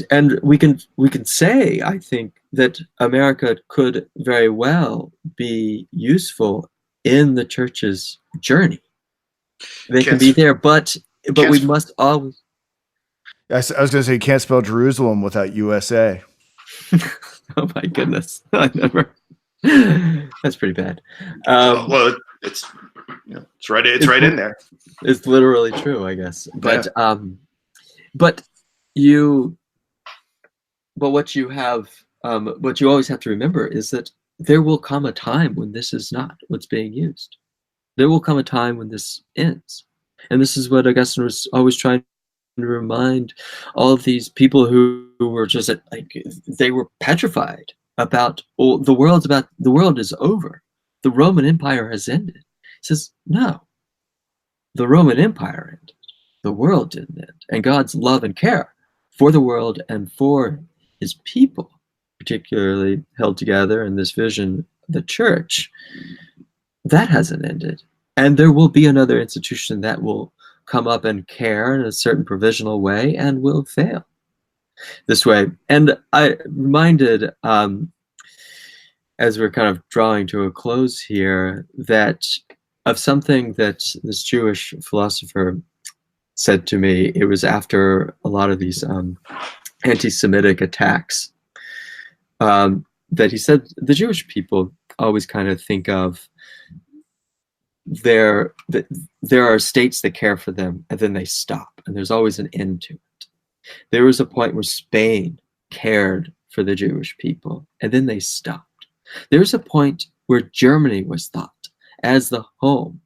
S2: and we can say, I think, that America could very well be useful in the church's journey. They can be
S1: Can't
S2: there, but we
S1: can't.
S2: must always.
S1: I was going to say you can't spell Jerusalem without USA.
S2: Oh my goodness, I never. That's pretty bad.
S1: Well, it's it's right. It's right in there.
S2: It's literally true, I guess. But
S1: Yeah.
S2: but you but what you always have to remember is that there will come a time when this is not what's being used. There will come a time when this ends. And this is what Augustine was always trying to remind all of these people who were just they were petrified about the world is over. The Roman Empire has ended. He says, no, the Roman Empire ended. The world didn't end. And God's love and care for the world and for his people, particularly held together in this vision, the church, that hasn't ended. And there will be another institution that will come up and care in a certain provisional way and will fail this way. And I reminded, as we're kind of drawing to a close here, that of something that this Jewish philosopher said to me. It was after a lot of these anti-Semitic attacks that he said the Jewish people always kind of think of there are states that care for them and then they stop, and there's always an end to it. There was a point where Spain cared for the Jewish people and then they stopped. There was a point where Germany was thought as the home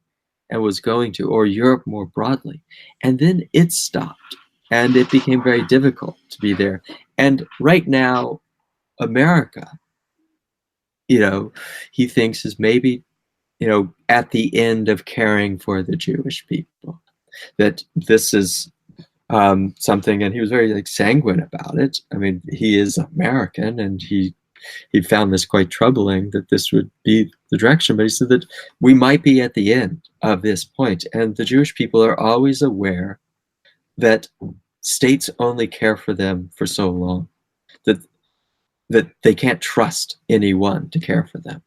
S2: and was going to, or Europe more broadly, and then it stopped and it became very difficult to be there. And right now, America, he thinks is maybe at the end of caring for the Jewish people, that this is something, and he was very sanguine about it. I mean, he is American, and he found this quite troubling that this would be the direction. But he said that we might be at the end of this point, and the Jewish people are always aware that states only care for them for so long, that they can't trust anyone to care for them.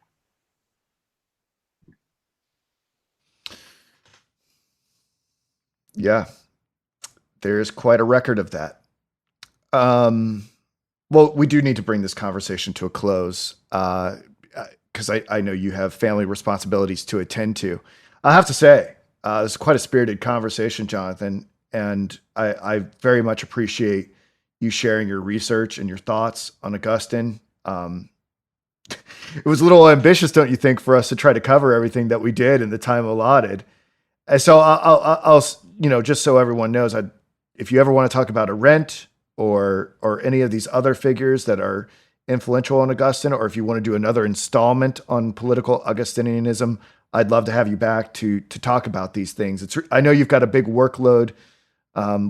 S1: Yeah, there's quite a record of that. Well, we do need to bring this conversation to a close because I know you have family responsibilities to attend to. I have to say, it's quite a spirited conversation, Jonathan, and I very much appreciate you sharing your research and your thoughts on Augustine. It was a little ambitious, don't you think, for us to try to cover everything that we did in the time allotted? And so I'll just so everyone knows, if you ever want to talk about Arendt or any of these other figures that are influential on Augustine, or if you want to do another installment on political Augustinianism, I'd love to have you back to talk about these things. I know you've got a big workload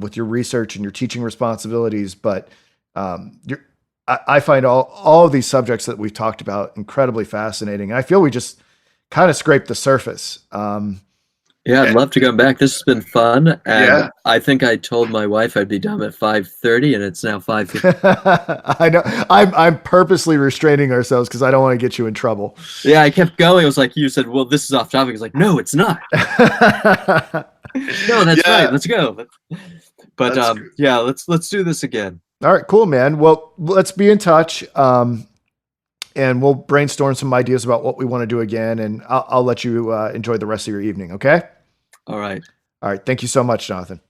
S1: with your research and your teaching responsibilities, but I find all of these subjects that we've talked about incredibly fascinating. And I feel we just kind of scraped the surface.
S2: Yeah, I'd love to come back. This has been fun, and
S1: Yeah.
S2: I think I told my wife I'd be done at 5:30, and it's now 5:50.
S1: I know. I'm purposely restraining ourselves because I don't want to get you in trouble.
S2: Yeah, I kept going. It was like you said, well, this is off topic. It's like, no, it's not. No, that's right. Let's go. But yeah, let's do this again.
S1: All right, cool, man. Well, let's be in touch. And we'll brainstorm some ideas about what we want to do again. And I'll let you enjoy the rest of your evening. Okay.
S2: All right.
S1: All right. Thank you so much, Jonathan.